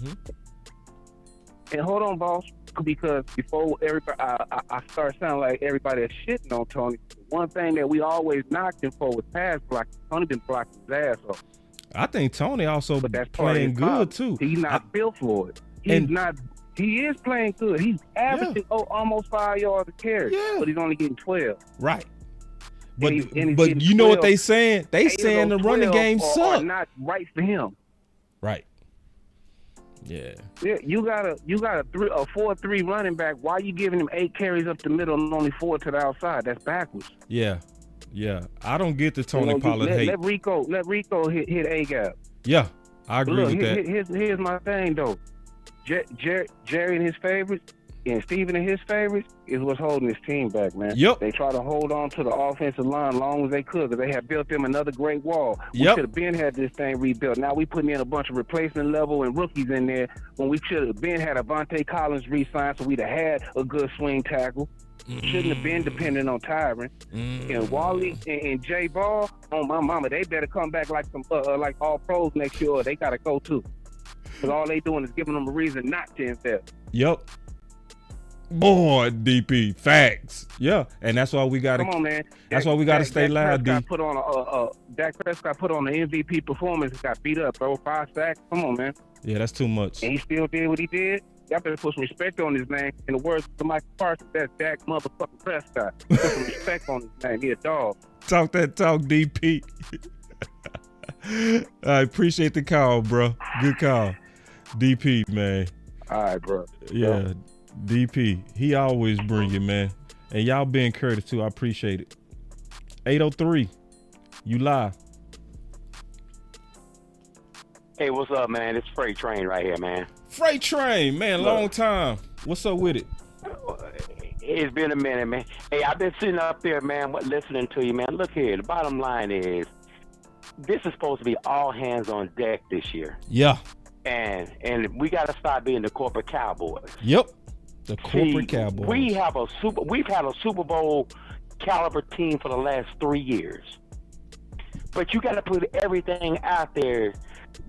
hold on, boss, because before everybody, I start sounding like everybody is shitting on Tony. One thing that we always knocked him for was pass blocking. Tony been blocking his ass off. I think Tony also that's playing good too. He's not built for it. He is playing good. He's averaging almost 5 yards a carry, but he's only getting 12. Right. But you know what they saying? They saying the running game sucks. Not right for him. Right. Yeah. Yeah, you got a 4-3 running back. Why are you giving him 8 carries up the middle and only 4 to the outside? That's backwards. Yeah. I don't get the Tony Pollard hate. Let Rico hit A-gap. Yeah, I agree with that. Here's my thing though. Jerry and his favorites and Steven and his favorites is what's holding his team back, man. Yep. They try to hold on to the offensive line as long as they could because they have built them another great wall. We should have been had this thing rebuilt. Now we putting in a bunch of replacement level and rookies in there when we should have been had Avante Collins re-signed so we'd have had a good swing tackle. Shouldn't have been dependent on Tyron. And Wally and Jay Ball, on my mama, they better come back like some like all pros next year or they got to go too. Because all they doing is giving them a reason not to invest. Yep. Boy, DP, facts. Yeah, and that's why we got to. Come on, man. That's why we got to stay live, D. Dak Prescott put on an MVP performance. Got beat up, bro. 5 sacks. Come on, man. Yeah, that's too much. And he still did what he did. Y'all better put some respect on his name. In the words of Michael Parsons, that's Dak motherfucking Prescott. Put some respect on his name. He a dog. Talk that talk, DP. I appreciate the call, bro. Good call. DP, man. All right, bro. Yeah, DP. He always bring it, man. And y'all being courteous, too. I appreciate it. 803, you live. Hey, what's up, man? It's Freight Train right here, man. Freight Train, man. Long time. What's up with it? It's been a minute, man. Hey, I've been sitting up there, man, listening to you, man. Look here. The bottom line is this is supposed to be all hands on deck this year. Yeah. And we got to stop being the corporate Cowboys. Yep. The corporate Cowboys. We've had a Super Bowl caliber team for the last 3 years. But you got to put everything out there,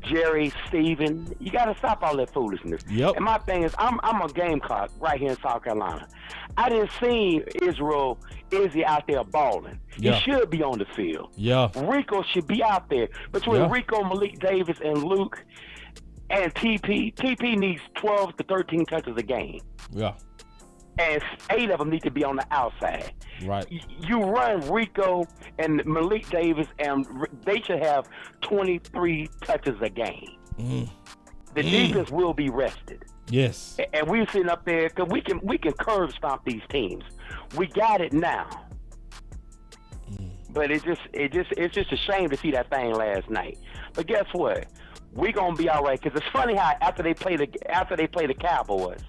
Jerry, Steven. You got to stop all that foolishness. Yep. And my thing is, I'm a Gamecock right here in South Carolina. I didn't see Izzy out there balling. Yeah. He should be on the field. Yeah. Rico should be out there. Between Rico, Malik Davis, and Luke, And TP needs 12 to 13 touches a game. Yeah. And 8 of them need to be on the outside. Right. You run Rico and Malik Davis, and they should have 23 touches a game. The defense will be rested. Yes. And we're sitting up there because we can curb stomp these teams. We got it now. But it's just a shame to see that thing last night. But guess what? We're gonna be all right, because it's funny how after they play the Cowboys,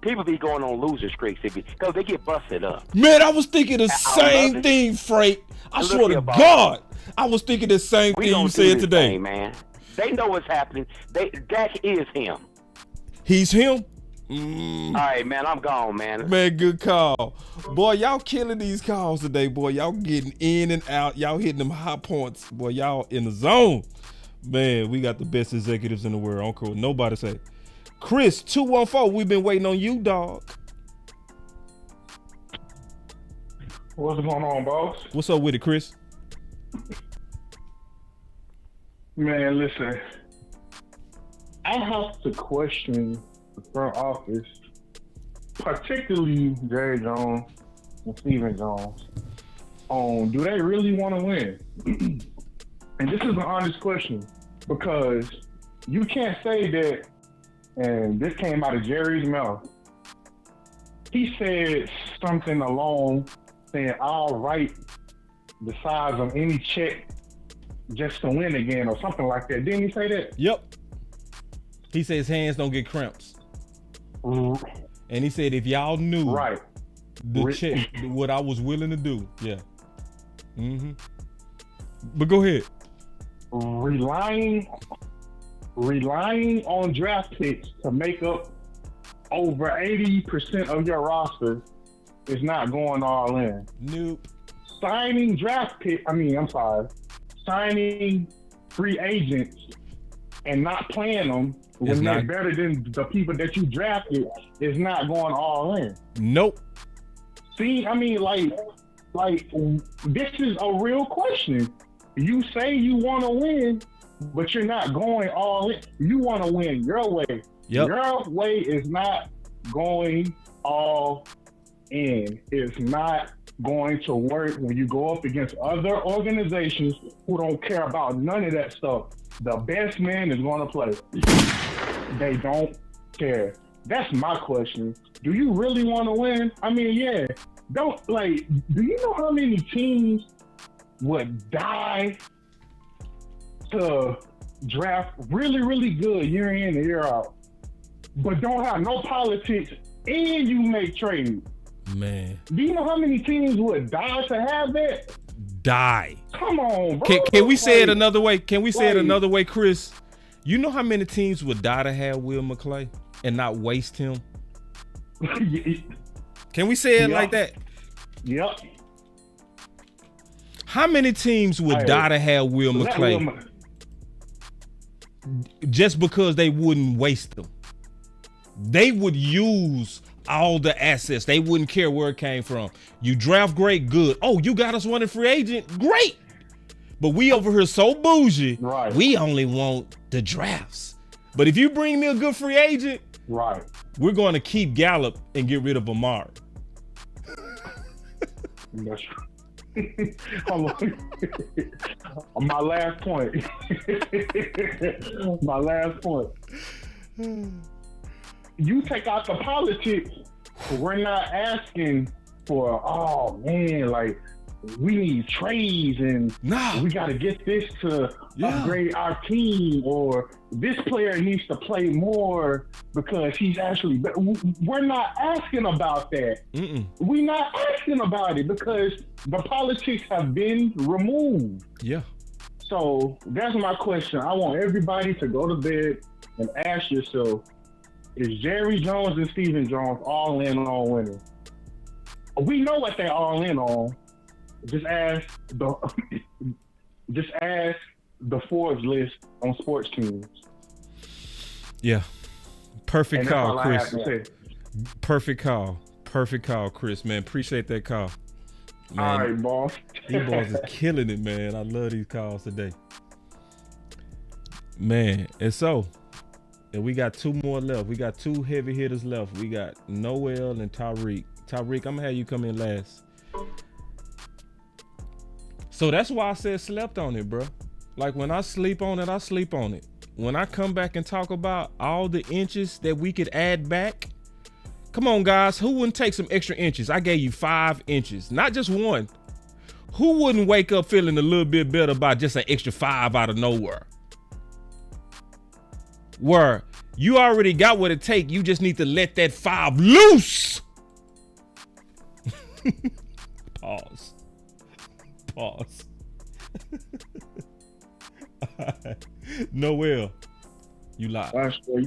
people be going on loser streaks because they get busted up. Man, I was thinking the same thing, Frank. I swear to God, I was thinking the same thing you said today. Thing, man. They know what's happening. Dak is him. He's him? All right, man, I'm gone, man. Man, good call. Boy, y'all killing these calls today, boy. Y'all getting in and out. Y'all hitting them high points. Boy, y'all in the zone. Man, we got the best executives in the world. I don't care what nobody say. Chris, 214, we've been waiting on you, dog. What's going on, boss? What's up with it, Chris? Man, listen. I have to question the front office, particularly Jerry Jones and Stephen Jones, on do they really want to win? And this is an honest question, because you can't say that, and this came out of Jerry's mouth. He said something along saying, I'll write the size of any check just to win again, or something like that. Didn't he say that? Yep. He said his hands don't get cramps. And he said if y'all knew the check, what I was willing to do. Yeah. But go ahead. Relying on draft picks to make up over 80% of your roster is not going all in. Nope. Signing free agents and not playing them when they're better than the people that you drafted is not going all in. Nope. See, I mean, like this is a real question. You say you want to win, but you're not going all in. You want to win your way. Yep. Your way is not going all in. It's not going to work when you go up against other organizations who don't care about none of that stuff. The best man is going to play. They don't care. That's my question. Do you really want to win? I mean, yeah. Do you know how many teams would die to draft really, really good year in and year out, but don't have no politics and you make trades? Man. Do you know how many teams would die to have that? Die. Come on, bro. Can we say it another way? Can we say it another way, Chris? You know how many teams would die to have Will McClay and not waste him? Can we say it like that? Yep. How many teams would die to have Will McClay just because they wouldn't waste them? They would use all the assets. They wouldn't care where it came from. You draft great, good. Oh, you got us one in free agent, great. But we over here so bougie, we only want the drafts. But if you bring me a good free agent, we're going to keep Gallup and get rid of Amari. That's hold on. My last point. You take out the politics, we're not asking for, oh man, like we need trades and we got to get this to upgrade our team, or this player needs to play more because he's actually better. We're not asking about that. We're not asking about it because the politics have been removed. Yeah. So that's my question. I want everybody to go to bed and ask yourself, is Jerry Jones and Stephen Jones all in on winning? We know what they're all in on. Just ask the Forbes list on sports teams. Yeah. Perfect call, Chris. Perfect call, Chris, man. Appreciate that call. Man, all right, boss. These boys is killing it, man. I love these calls today. Man, and we got 2 more left. We got 2 heavy hitters left. We got Noel and Tyreek. Tyreek, I'm gonna have you come in last. So that's why I said slept on it, bro. Like when I sleep on it, I sleep on it. When I come back and talk about all the inches that we could add back, come on, guys, who wouldn't take some extra inches? I gave you 5 inches, not just 1. Who wouldn't wake up feeling a little bit better about just an extra 5 out of nowhere? Where you already got what it takes, you just need to let that 5 loose. Pause. Noel, you lie. I swear,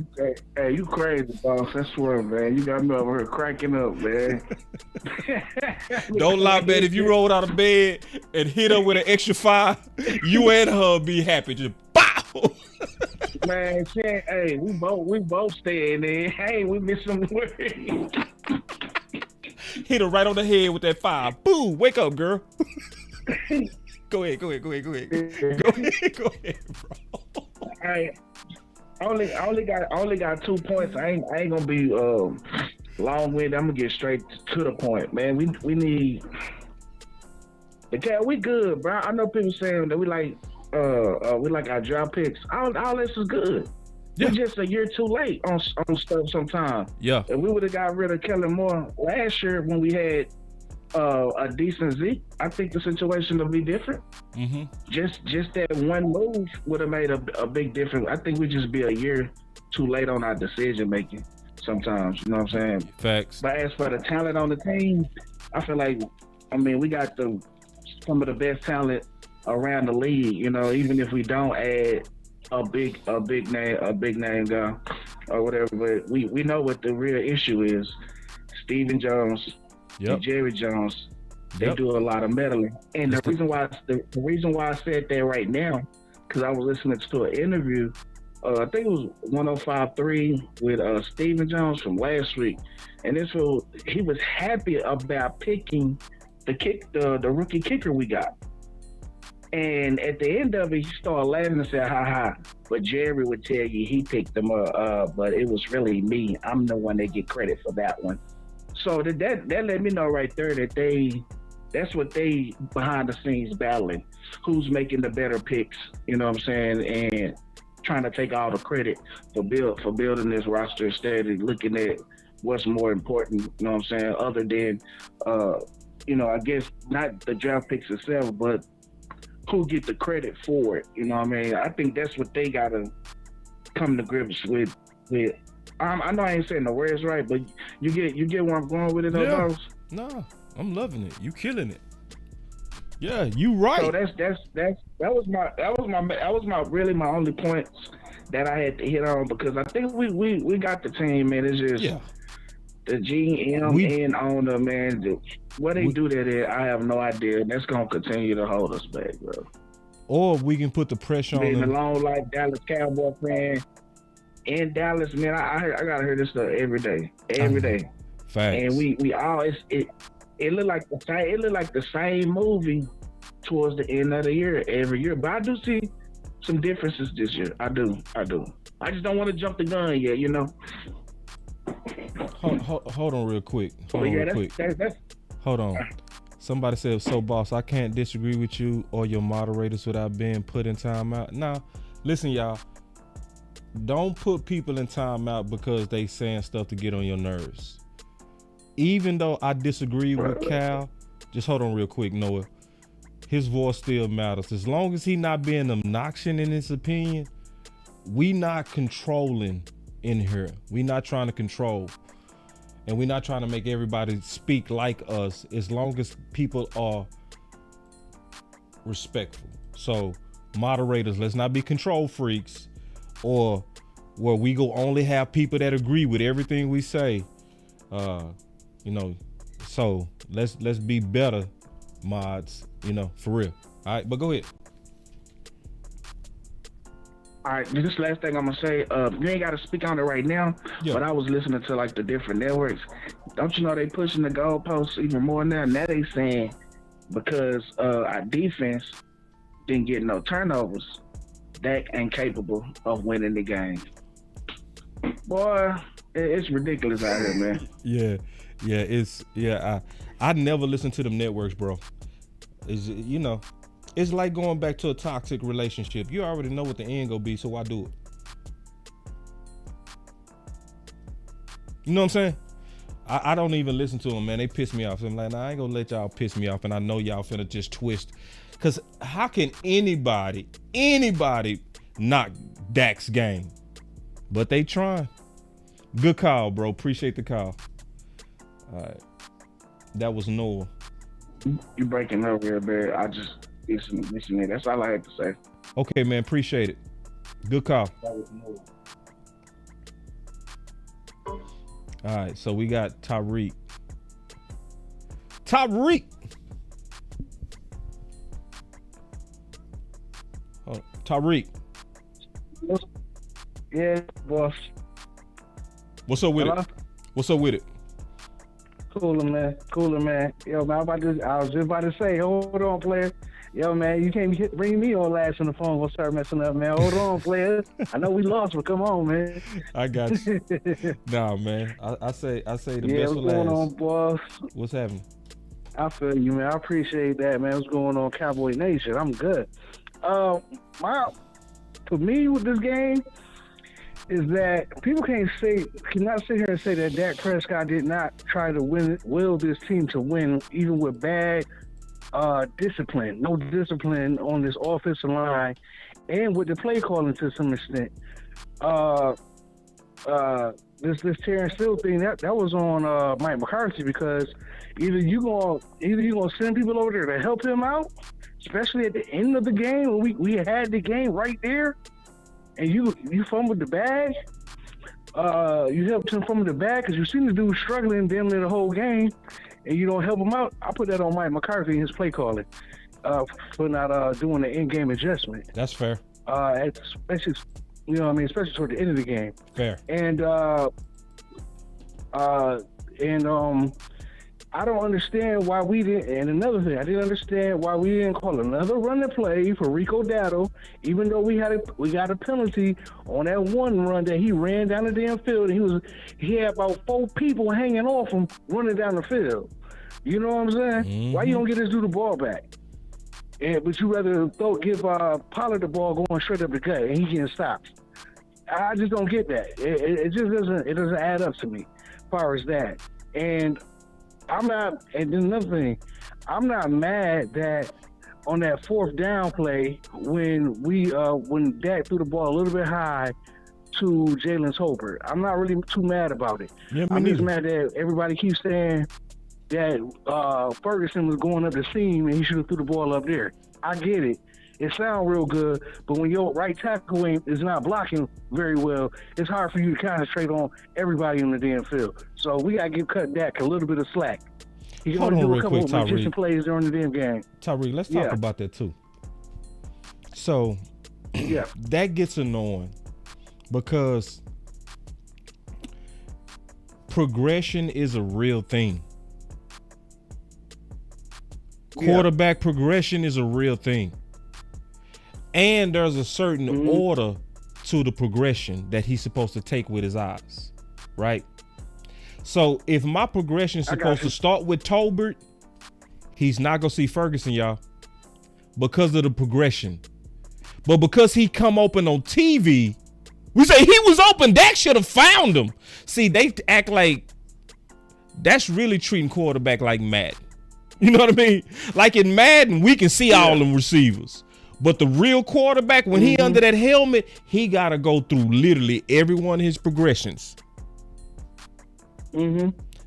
you crazy, boss. I swear, man. You got me over here cracking up, man. Don't lie, man. If you rolled out of bed and hit her with an extra 5, you and her be happy. Just bow. Man, hey, we both staying there. Hey, we missed some work. Hit her right on the head with that 5. Boom, wake up, girl. Go ahead, bro. I only got 2 points. I ain't gonna be long-winded. I'm gonna get straight to the point, man. We need the cat. We good, bro. I know people saying that we like our draft picks. All this is good. Yeah. We're just a year too late on stuff sometimes. Yeah. If we would have got rid of Kellen Moore last year when we had a decent Zeke, I think the situation will be different. Mm-hmm. Just that one move would have made a big difference. I think we just be a year too late on our decision making sometimes. You know what I'm saying? Facts. But as for the talent on the team, I feel like, we got some of the best talent around the league. You know, even if we don't add a big name guy or whatever, but we know what the real issue is. Stephen Jones. Yep. Jerry Jones, they do a lot of meddling, and the reason why I said that right now, because I was listening to an interview, I think it was 105.3 with Stephen Jones from last week, and he was happy about picking the rookie kicker we got, and at the end of it, he started laughing and said, "Ha ha!" But Jerry would tell you he picked them up, but it was really me. I'm the one that get credit for that one. So that let me know right there that that's what they behind the scenes battling. Who's making the better picks, you know what I'm saying, and trying to take all the credit for building this roster instead of looking at what's more important, you know what I'm saying, other than I guess not the draft picks itself, but who get the credit for it, you know what I mean? I think that's what they gotta come to grips with. I know I ain't saying the words right, but you get where I'm going with it, though. No, I'm loving it. You killing it. Yeah, you right. So that was my really my only points that I had to hit on, because I think we got the team, man. It's just the GM and owner, man. What they do that at, I have no idea. That's gonna continue to hold us back, bro. Or we can put the pressure on being them. a long life Dallas Cowboy fan. In Dallas, man, I gotta hear this stuff every day. Facts. And we always it look like the same movie towards the end of the year every year. But I do see some differences this year. I do. I just don't want to jump the gun yet, you know. Hold on real quick. Hold on. Somebody said, "So boss, I can't disagree with you or your moderators without being put in timeout." Now, listen, y'all. Don't put people in timeout because they saying stuff to get on your nerves. Even though I disagree with Cal, just hold on real quick, Noah. His voice still matters. As long as he not being obnoxious in his opinion, we not controlling in here. We not trying to control. And we not trying to make everybody speak like us, as long as people are respectful. So moderators, let's not be control freaks, or where we go only have people that agree with everything we say. So let's be better mods, for real. All right, but go ahead. All right, this last thing I'm gonna say, you ain't gotta speak on it right now, but I was listening to like the different networks. Don't you know they pushing the goalposts even more now? Now they saying because our defense didn't get no turnovers, Dak ain't capable of winning the game. Boy, it's ridiculous out here, man. I never listen to them networks, bro. It's like going back to a toxic relationship. You already know what the end gonna be, so why do it? You know what I'm saying? I don't even listen to them, man. They piss me off. I'm like, nah, I ain't gonna let y'all piss me off, and I know y'all finna just twist. Cause how can anybody knock Dak's game? But they trying. Good call, bro. Appreciate the call. All right. That was Noah. You breaking up real bad. I just listen. That's all I had to say. Okay, man. Appreciate it. Good call. That was Noah. All right, so we got Tyreek. Oh, Tyreek. Yeah, boss. What's up with it? What's up with it? Cooler, man. Yo, man, I was just about to say, hold on, player. Yo, man, you can't bring me on last on the phone. We'll start messing up, man. Hold on, player. I know we lost, but come on, man. I got you. Nah, man. I say the best for last. What's going on, boss? What's happening? I feel you, man. I appreciate that, man. What's going on, Cowboy Nation? I'm good. For me with this game is that people cannot sit here and say that Dak Prescott did not try to will this team to win, even with bad discipline, no discipline on this offensive line, and with the play calling to some extent. This Terrence Hill thing that was on Mike McCarthy, because either you gonna send people over there to help him out, especially at the end of the game when we had the game right there, and you fumbled the bag. You helped him fumble the bag because you seen the dude struggling damn near the whole game, and you don't help him out. I put that on Mike McCarthy and his play calling for not doing the in-game adjustment. That's fair. Especially, you know what I mean, especially toward the end of the game. Fair. And I don't understand why we didn't. And another thing, I didn't understand why we didn't call another running play for Rico Dowdle, even though we got a penalty on that one run that he ran down the damn field. And he had about 4 people hanging off him running down the field. You know what I'm saying? Mm-hmm. Why you don't get this dude the ball back? But you rather give Pollard the ball going straight up the gut and he getting stopped. I just don't get that. It just doesn't add up to me as far as that. And then another thing, I'm not mad that on that 4th down play when Dak threw the ball a little bit high to Jalen Tolbert. I'm not really too mad about it. Yeah, I'm just mad that everybody keeps saying that Ferguson was going up the seam and he should have threw the ball up there. I get it. It sounds real good, but when your right tackle is not blocking very well, it's hard for you to concentrate on everybody in the damn field. So we got to cut Dak a little bit of slack. He can only do a couple of magician plays during the damn game. Tyreek, let's talk about that too. So that gets annoying because progression is a real thing. Quarterback progression is a real thing. And there's a certain order to the progression that he's supposed to take with his eyes, right? So if my progression is supposed to start with Tolbert, he's not going to see Ferguson, y'all, because of the progression. But because he come open on TV, we say he was open. Dak should have found him. See, they act like that's really treating quarterback like Madden. You know what I mean? Like in Madden, we can see all them receivers. But the real quarterback, when he under that helmet, he got to go through literally every one of his progressions.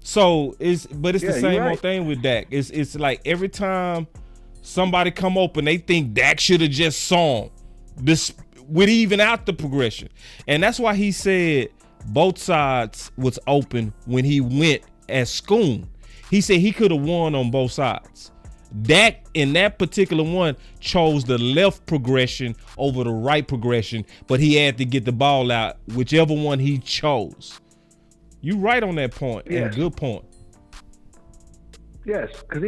So it's the same old thing with Dak. It's like every time somebody come open, they think Dak should have just saw him. This would even out the progression. And that's why he said both sides was open when he went at Schoon. He said he could have won on both sides. Dak in that particular one chose the left progression over the right progression, but he had to get the ball out, whichever one he chose. You right on that point, and good point. Yes, because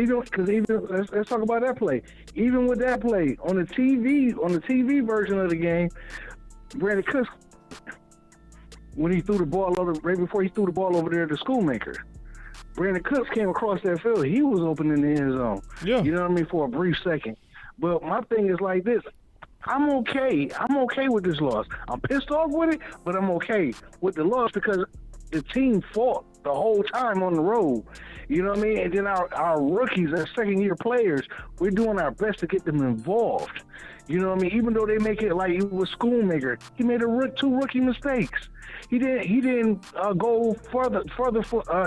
even let's talk about that play. Even with that play on the TV version of the game, Brandon Cooks, when he threw the ball over right before he threw the ball over there to Schoolmaker, Brandon Cooks came across that field. He was open in the end zone. Yeah, you know what I mean, for a brief second. But my thing is like this. I'm okay. I'm okay with this loss. I'm pissed off with it, but I'm okay with the loss because the team fought the whole time on the road. You know what I mean? And then our rookies, our second-year players, we're doing our best to get them involved. You know what I mean? Even though they make it like it was Schoolmaker, he made two rookie mistakes. He didn't go further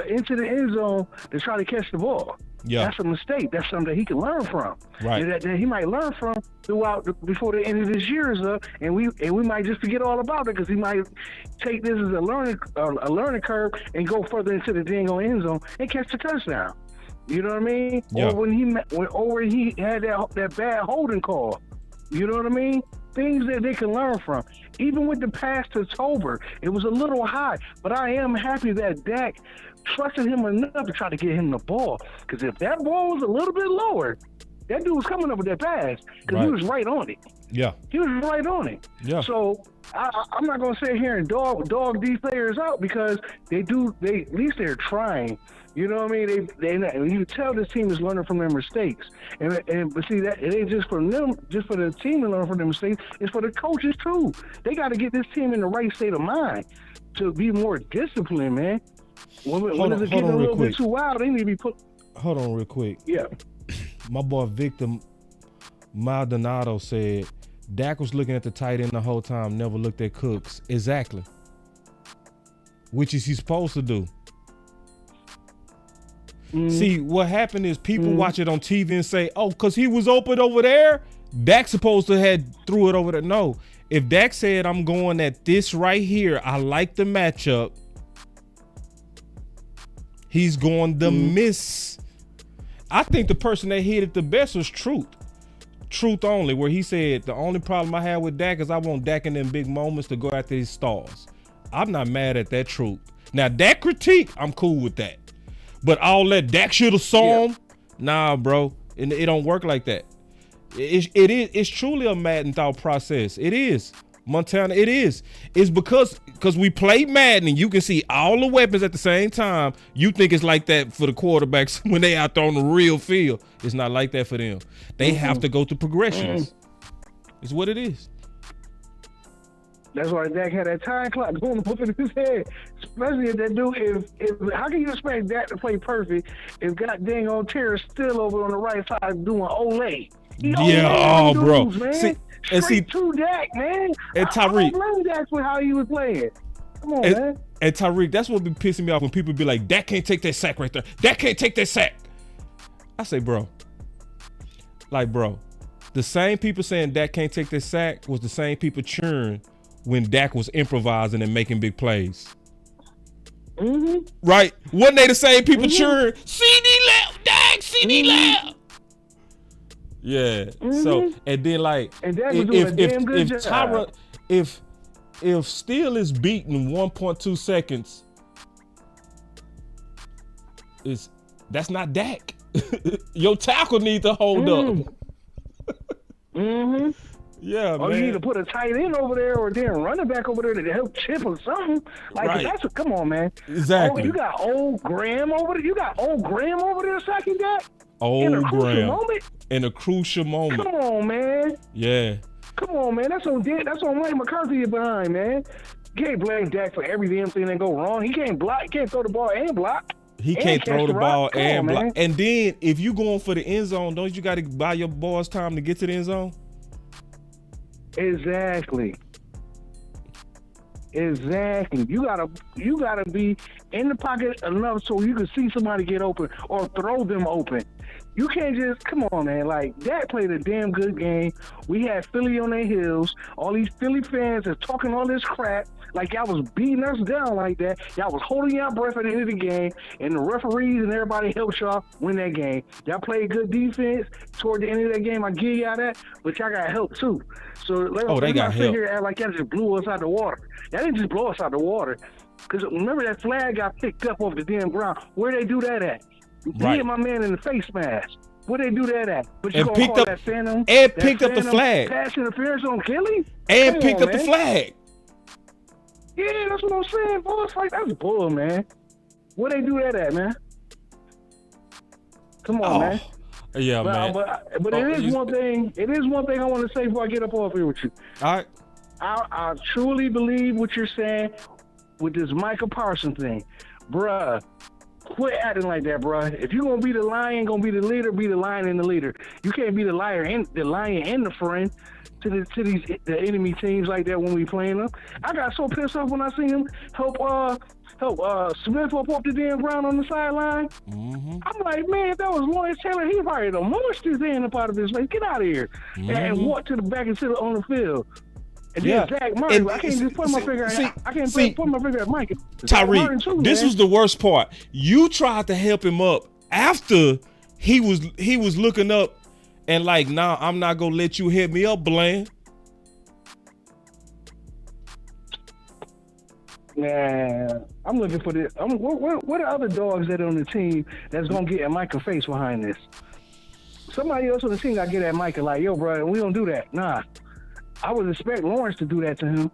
into the end zone to try to catch the ball. Yeah, that's a mistake. That's something that he can learn from. Right. That he might learn from before the end of this year is up, and we might just forget all about it because he might take this as a learning curve and go further into the dang on end zone and catch the touchdown. You know what I mean? Yeah. Or when he had that bad holding call. You know what I mean? Things that they can learn from. Even with the pass to Tober, it was a little high, but I am happy that Dak trusted him enough to try to get him the ball. Because if that ball was a little bit lower, that dude was coming up with that pass because he was right on it. Yeah, he was right on it. Yeah. So I'm not gonna sit here and dog these players out because they at least they're trying. You know what I mean? They you tell this team is learning from their mistakes, but see that it ain't just for them, just for the team to learn from their mistakes. It's for the coaches too. They got to get this team in the right state of mind to be more disciplined, man. When it's getting a little bit too wild, they need to be put. Hold on, real quick. Yeah. My boy Victor Maldonado said Dak was looking at the tight end the whole time, never looked at Cooks. Exactly. Which is he supposed to do? See, what happened is people watch it on TV and say, oh, because he was open over there, Dak's supposed to have threw it over there. No. If Dak said, I'm going at this right here, I like the matchup, he's going to miss. I think the person that hit it the best was Truth only, where he said, the only problem I have with Dak is I want Dak in them big moments to go after his stars. I'm not mad at that Truth. Now, that critique, I'm cool with that. But all that Dak should have saw him, nah, bro. It don't work like that. It's truly a Madden thought process. It is. Montana, it is. It's because we play Madden and you can see all the weapons at the same time. You think it's like that for the quarterbacks when they out there on the real field. It's not like that for them. They have to go through progressions. It's what it is. That's why Dak had that time clock going up in his head. Especially if that dude, if how can you expect Dak to play perfect if god dang on Terry's still over on the right side doing Olay? Bro. Man. Straight to Dak, man. And Tyreek. I don't blame Dak for how he was playing. Come on, man. And Tyreek, that's what be pissing me off when people be like, Dak can't take that sack right there. Dak can't take that sack. I say, bro. The same people saying Dak can't take that sack was the same people cheering when Dak was improvising and making big plays. Right? Wasn't they the same people cheering, CD left, Dak, CD left? Yeah. So, and then and Dak was doing a damn good if job. Tyra, if Steele is beaten 1.2 seconds, that's not Dak. Your tackle needs to hold up. Yeah, or man. you need to put a tight end over there or then running back over there to help chip or something. Come on, man. Exactly. Oh, you got old Graham over there. You got old Graham over there sacking that. Old Graham. In a crucial moment. Come on, man. Yeah. Come on, man. That's on Mike McCarthy you're behind, man. You can't blame Dak for every damn thing that go wrong. He can't block. He can't throw the ball and block. He can't throw the ball and block. And then if you going for the end zone, don't you got to buy your boys time to get to the end zone? Exactly. You gotta be in the pocket enough so you can see somebody get open or throw them open. You can't just come on, man. Like Dak played a damn good game. We had Philly on their heels. All these Philly fans are talking all this crap. Like y'all was beating us down like that. Y'all was holding y'all breath at the end of the game, and the referees and everybody helped y'all win that game. Y'all played good defense toward the end of that game. I give y'all that, but y'all got help too. So they got help. Here and act like y'all just blew us out the water. Y'all didn't just blow us out the water. Because remember that flag got picked up off the damn ground. Where they do that at? He hit my man in the face mask. Where they do that at? But you And gonna picked call up- that phantom? and that picked up the phantom flag. Pass interference on Kelly? And Come picked on, up the man. flag. Yeah, that's what I'm saying, boy. It's like, that's bull, man. Where they do that at, man? Come on, man. Yeah, man. But it is one thing. It is one thing I want to say before I get up off here with you. All right. I truly believe what you're saying with this Michael Parsons thing, bruh. Quit acting like that, bruh. If you're gonna be the lion, gonna be the leader, be the lion and the leader. You can't be the lion and the friend to the enemy teams like that when we playing them. I got so pissed off when I seen him help Smith up the damn ground on the sideline. Mm-hmm. I'm like, man, if that was Lawrence Taylor, he probably done mushed his hand up out of his face. Get out of here and walk to the back and sit on the field. And then Zach Martin, I can't just put my finger. I can't put my finger at Mike. Tyreek, this was the worst part. You tried to help him up after he was looking up and like, nah, I'm not gonna let you hit me up, Bland. Nah, I'm looking for this. What are other dogs that are on the team that's gonna get at Micah face behind this? Somebody else on the team got to get at Micah like, yo, bro, we don't do that. Nah. I would expect Lawrence to do that to him.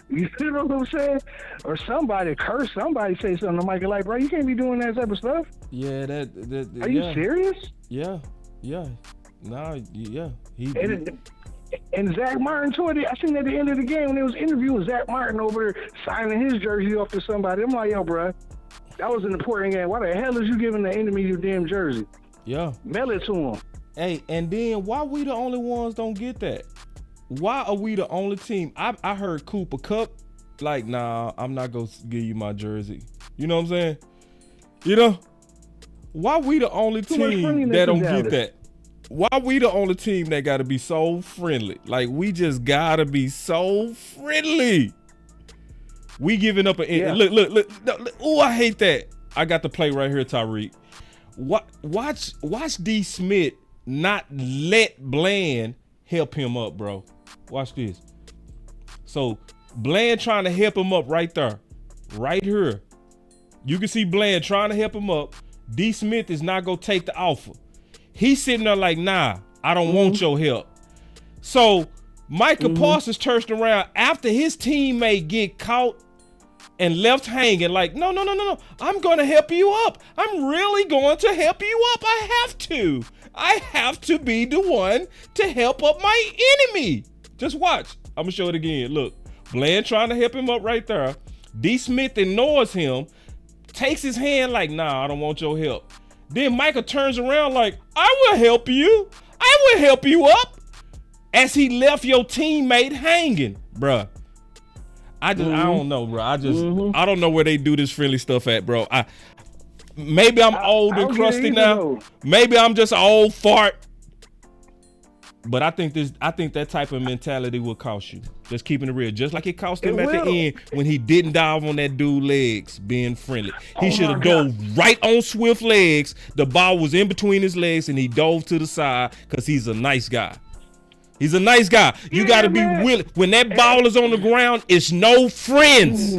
You know what I'm saying? Or somebody curse somebody, say something to Michael like, bro, you can't be doing that type of stuff. Yeah, Are you serious? Yeah. Nah, yeah. And Zach Martin toward it. I seen at the end of the game when they was interviewing Zach Martin over there signing his jersey off to somebody. I'm like, yo, bro, that was an important game. Why the hell is you giving the enemy your damn jersey? Yeah. Mail it to him. Hey, and then why we the only ones don't get that? Why are we the only team? I heard Cooper Kupp like, nah, I'm not gonna give you my jersey. You know what I'm saying? You know? Why we the only team that don't get that? Why we the only team that gotta be so friendly? Like, we just gotta be so friendly. We giving up look. Oh, I hate that. I got the play right here, Tyreek. Watch D. Smith not let Bland help him up, bro. Watch this. So Bland trying to help him up right there. Right here. You can see Bland trying to help him up. D. Smith is not going to take the offer. He's sitting there like, nah, I don't want your help. So Micah Parsons turned around after his teammate get caught and left hanging like, no. I'm going to help you up. I'm really going to help you up. I have to be the one to help up my enemy. Just watch. I'm going to show it again. Look, Bland trying to help him up right there. D. Smith ignores him, takes his hand like, nah, I don't want your help. Then Micah turns around like, I will help you. I will help you up. As he left your teammate hanging, bruh. I don't know, bro. I don't know where they do this friendly stuff at, bro. Maybe I'm old and crusty now. Maybe I'm just an old fart. But I think that type of mentality will cost you. Just keeping it real. Just like it cost him at the end when he didn't dive on that dude's legs being friendly. He should have dove right on Swift's legs. The ball was in between his legs and he dove to the side because he's a nice guy. He's a nice guy. You got to be willing. When that ball is on the ground, it's no friends.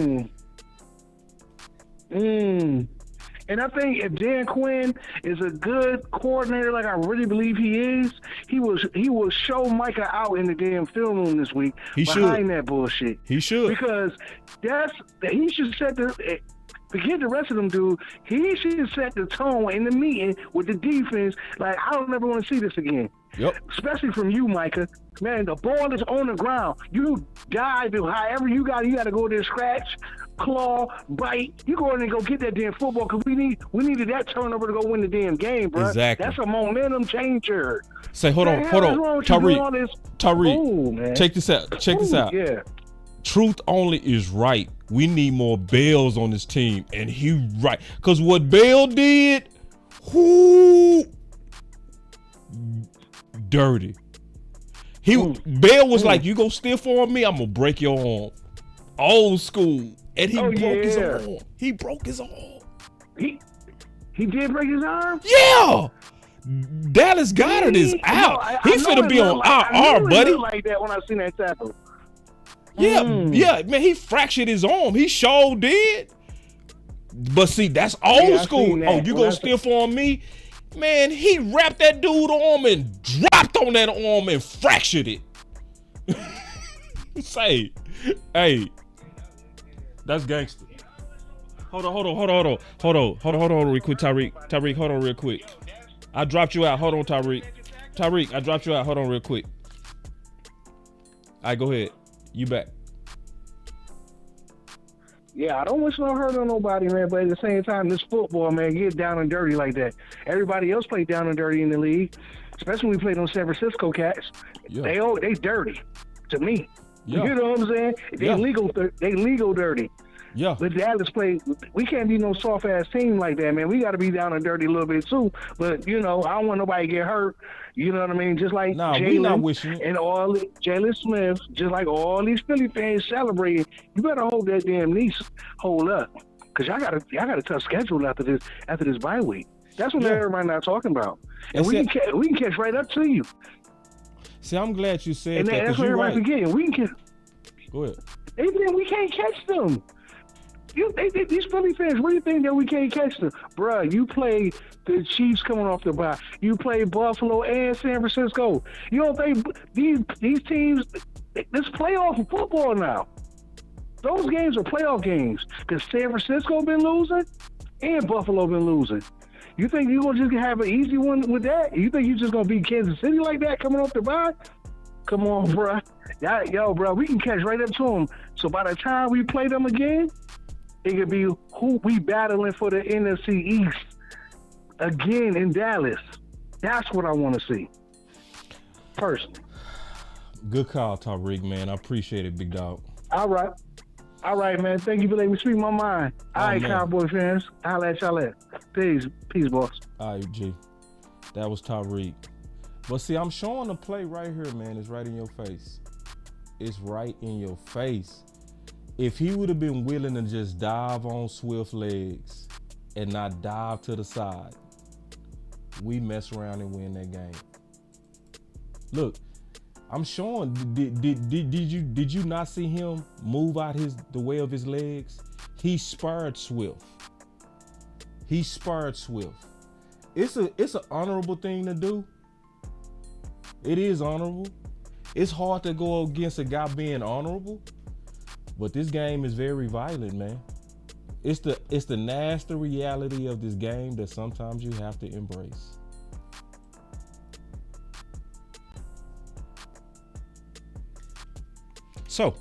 And I think if Dan Quinn is a good coordinator, like I really believe he is, he will show Micah out in the damn film room this week behind that bullshit. He should. Because he should set the forget the rest of them, dude. He should set the tone in the meeting with the defense. Like, I don't ever want to see this again. Yep. Especially from you, Micah. Man, the ball is on the ground. You dive, however you got to go there, scratch, claw, bite. You go in and go get that damn football because we needed that turnover to go win the damn game, bro. Exactly. That's a momentum changer. Say, hold on. Tyreek, check this out. Yeah. Truth only is right. We need more Bells on this team, and he right. Because what Bell did, dirty. Bell was like, you go stiff on me, I'm going to break your arm. Old school. And he broke his arm. He broke his arm. He did break his arm? Yeah. Dallas Goedert is out. He's finna be on IR, buddy. Like that when I seen that tackle. Yeah, man, he fractured his arm. He sure did. But see, that's old school. Oh, you gonna stiff on me? Man, he wrapped that dude's arm and dropped on that arm and fractured it. Say, hey, that's gangster. Hold on real quick, Tyreek, hold on real quick. I dropped you out. Hold on, Tyreek, I dropped you out. Hold on real quick. All right, go ahead. You back. Yeah, I don't wish no hurt on nobody, man. But at the same time, this football, man, get down and dirty like that. Everybody else played down and dirty in the league, especially when we played on San Francisco Cats. Yeah. They dirty to me. Yeah. You know what I'm saying? They legal dirty. Yeah. But Dallas played. We can't be no soft ass team like that, man. We got to be down and dirty a little bit too. But you know, I don't want nobody to get hurt. You know what I mean? Just like Jalen and all Jalen Smith, just like all these Philly fans celebrating. You better hold that damn knee hold up, cause y'all got a tough schedule after this bye week. That's what everybody not talking about. And we can catch right up to you. See, I'm glad you said and that. And that's what everybody's forgetting. We can catch. Go ahead. They think we can't catch them. These Philly fans really think that we can't catch them. Bruh, you play the Chiefs coming off the bye. You play Buffalo and San Francisco. You don't think these teams, this playoff football now. Those games are playoff games because San Francisco been losing and Buffalo been losing. You think you're going to just have an easy one with that? You think you're just going to beat Kansas City like that coming off the bye? Come on, bruh. Yo, bro, we can catch right up to them. So by the time we play them again, it could be who we battling for the NFC East again in Dallas. That's what I want to see, personally. Good call, Tyreek, man. I appreciate it, big dog. All right, man. Thank you for letting me speak my mind. All right, man. Cowboy fans. I'll let y'all at. Peace, boss. All right, G. That was Tyreek. But see, I'm showing the play right here, man. It's right in your face. It's right in your face. If he would have been willing to just dive on Swift's legs and not dive to the side, we mess around and win that game. Look, I'm showing. Did you not see him move out the way of his legs? He spurred Swift. It's an honorable thing to do. It is honorable. It's hard to go against a guy being honorable. But this game is very violent, man. It's the nasty reality of this game that sometimes you have to embrace. So,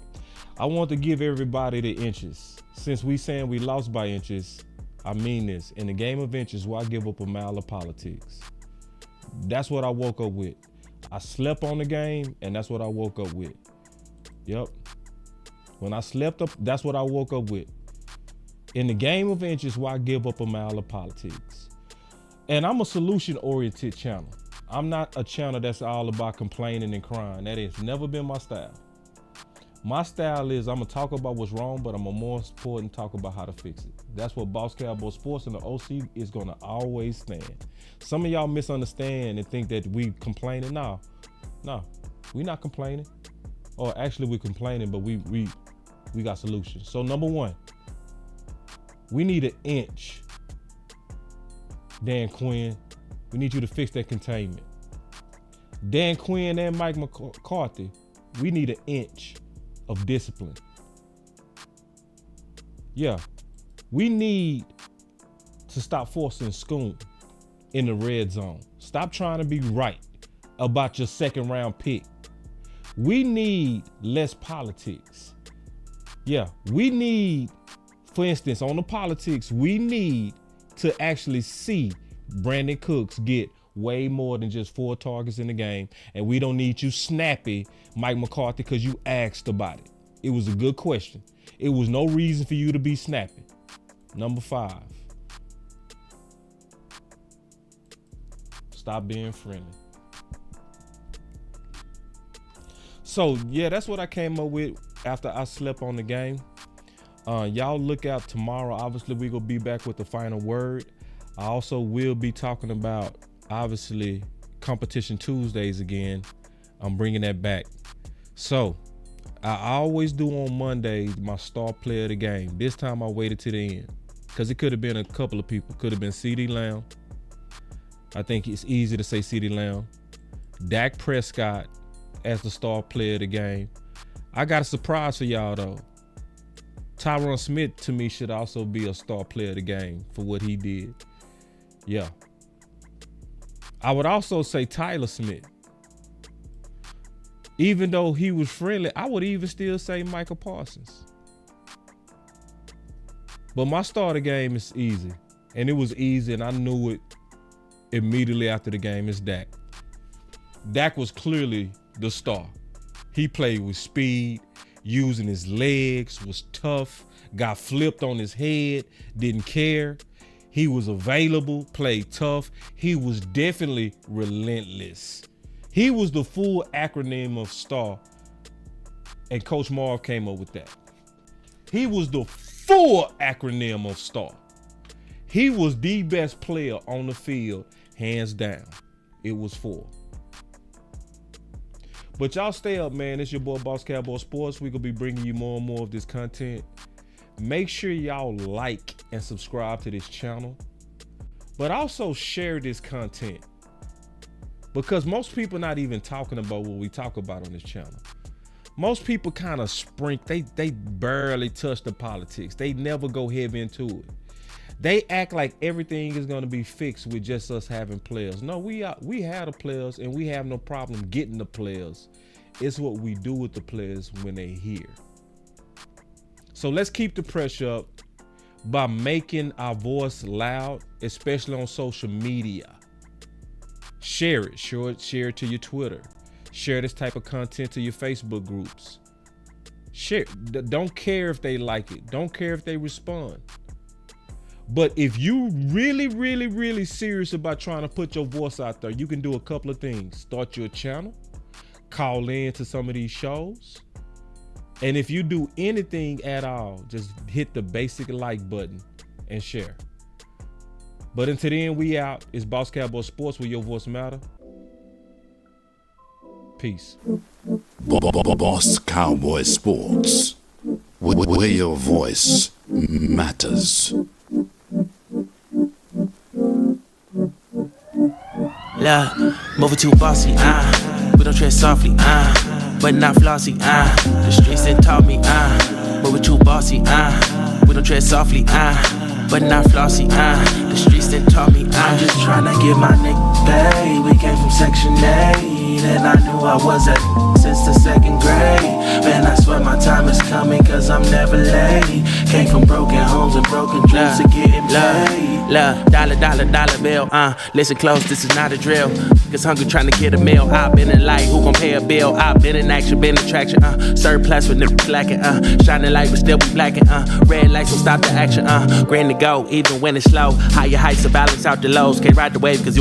I want to give everybody the inches. Since we saying we lost by inches, I mean this. In the game of inches, why give up a mile of politics? That's what I woke up with. I slept on the game, and that's what I woke up with. Yep. When I slept up, that's what I woke up with. In the game of inches, why give up a mile of politics? And I'm a solution-oriented channel. I'm not a channel that's all about complaining and crying. That has never been my style. My style is I'm going to talk about what's wrong, but I'm going to more important talk about how to fix it. That's what Boss Cowboy Sports and the OC is going to always stand. Some of y'all misunderstand and think that we complaining. No, we're not complaining. Or actually we're complaining, but we got solutions. So number one, we need an inch. Dan Quinn, we need you to fix that containment. Dan Quinn and Mike McCarthy, we need an inch of discipline. Yeah, we need to stop forcing Scoon in the red zone. Stop trying to be right about your second round pick. We need less politics. Yeah, we need, for instance, on the politics, we need to actually see Brandon Cooks get way more than just 4 targets in the game. And we don't need you snappy, Mike McCarthy, because you asked about it. It was a good question. It was no reason for you to be snappy. Number 5. Stop being friendly. So, yeah, that's what I came up with after I slept on the game. Y'all look out tomorrow. Obviously, we're going to be back with the final word. I also will be talking about, obviously, Competition Tuesdays again. I'm bringing that back. So, I always do on Mondays my star player of the game. This time I waited to the end. because it could have been a couple of people. Could have been CeeDee Lamb. I think it's easy to say CeeDee Lamb. Dak Prescott as the star player of the game. I got a surprise for y'all, though. Tyron Smith, to me, should also be a star player of the game for what he did. Yeah. I would also say Tyler Smith. Even though he was friendly, I would even still say Michael Parsons. But my star of the game is easy. And it was easy, and I knew it immediately after the game. It's Dak. Dak was clearly the star. He played with speed, using his legs, was tough, got flipped on his head, didn't care. He was available, played tough. He was definitely relentless. He was the full acronym of star, and Coach Marv came up with that. He was the full acronym of star. He was the best player on the field, hands down. It was 4. But y'all stay up, man. It's your boy, Boss Cowboy Sports. We're going to be bringing you more and more of this content. Make sure y'all like and subscribe to this channel. But also share this content. Because most people not even talking about what we talk about on this channel. Most people kind of they barely touch the politics. They never go heavy into it. They act like everything is going to be fixed with just us having players. No, we have the players, and we have no problem getting the players. It's what we do with the players when they're here. So let's keep the pressure up by making our voice loud, especially on social media. Share it. Share it to your Twitter. Share this type of content to your Facebook groups. Share. Don't care if they like it. Don't care if they respond. But if you really, really, really serious about trying to put your voice out there, you can do a couple of things. Start your channel, call in to some of these shows. And if you do anything at all, just hit the basic like button and share. But until then, we out. It's Boss Cowboy Sports, where your voice matter. Peace. Boss Cowboy Sports, where your voice matters. Look, moving too bossy, we don't tread softly, but not flossy, the streets that taught me, moving too bossy, we don't tread softly, but not flossy, the streets that taught me, I'm just trying to get my nigga paid. We came from Section 8, and I knew I was at since the 2nd grade. Man, I swear my time is coming, cause I'm never late. Came from broken homes and broken dreams to getting paid. Look, dollar bill, listen close, this is not a drill. Cause hungry trying to get a meal. I've been in light, who gon' pay a bill? I've been in action, been in traction, surplus with niggas lacking, shining light but still be blacking, red lights will stop the action, grand to go, even when it's slow. Higher heights to balance out the lows, can't ride the wave cause you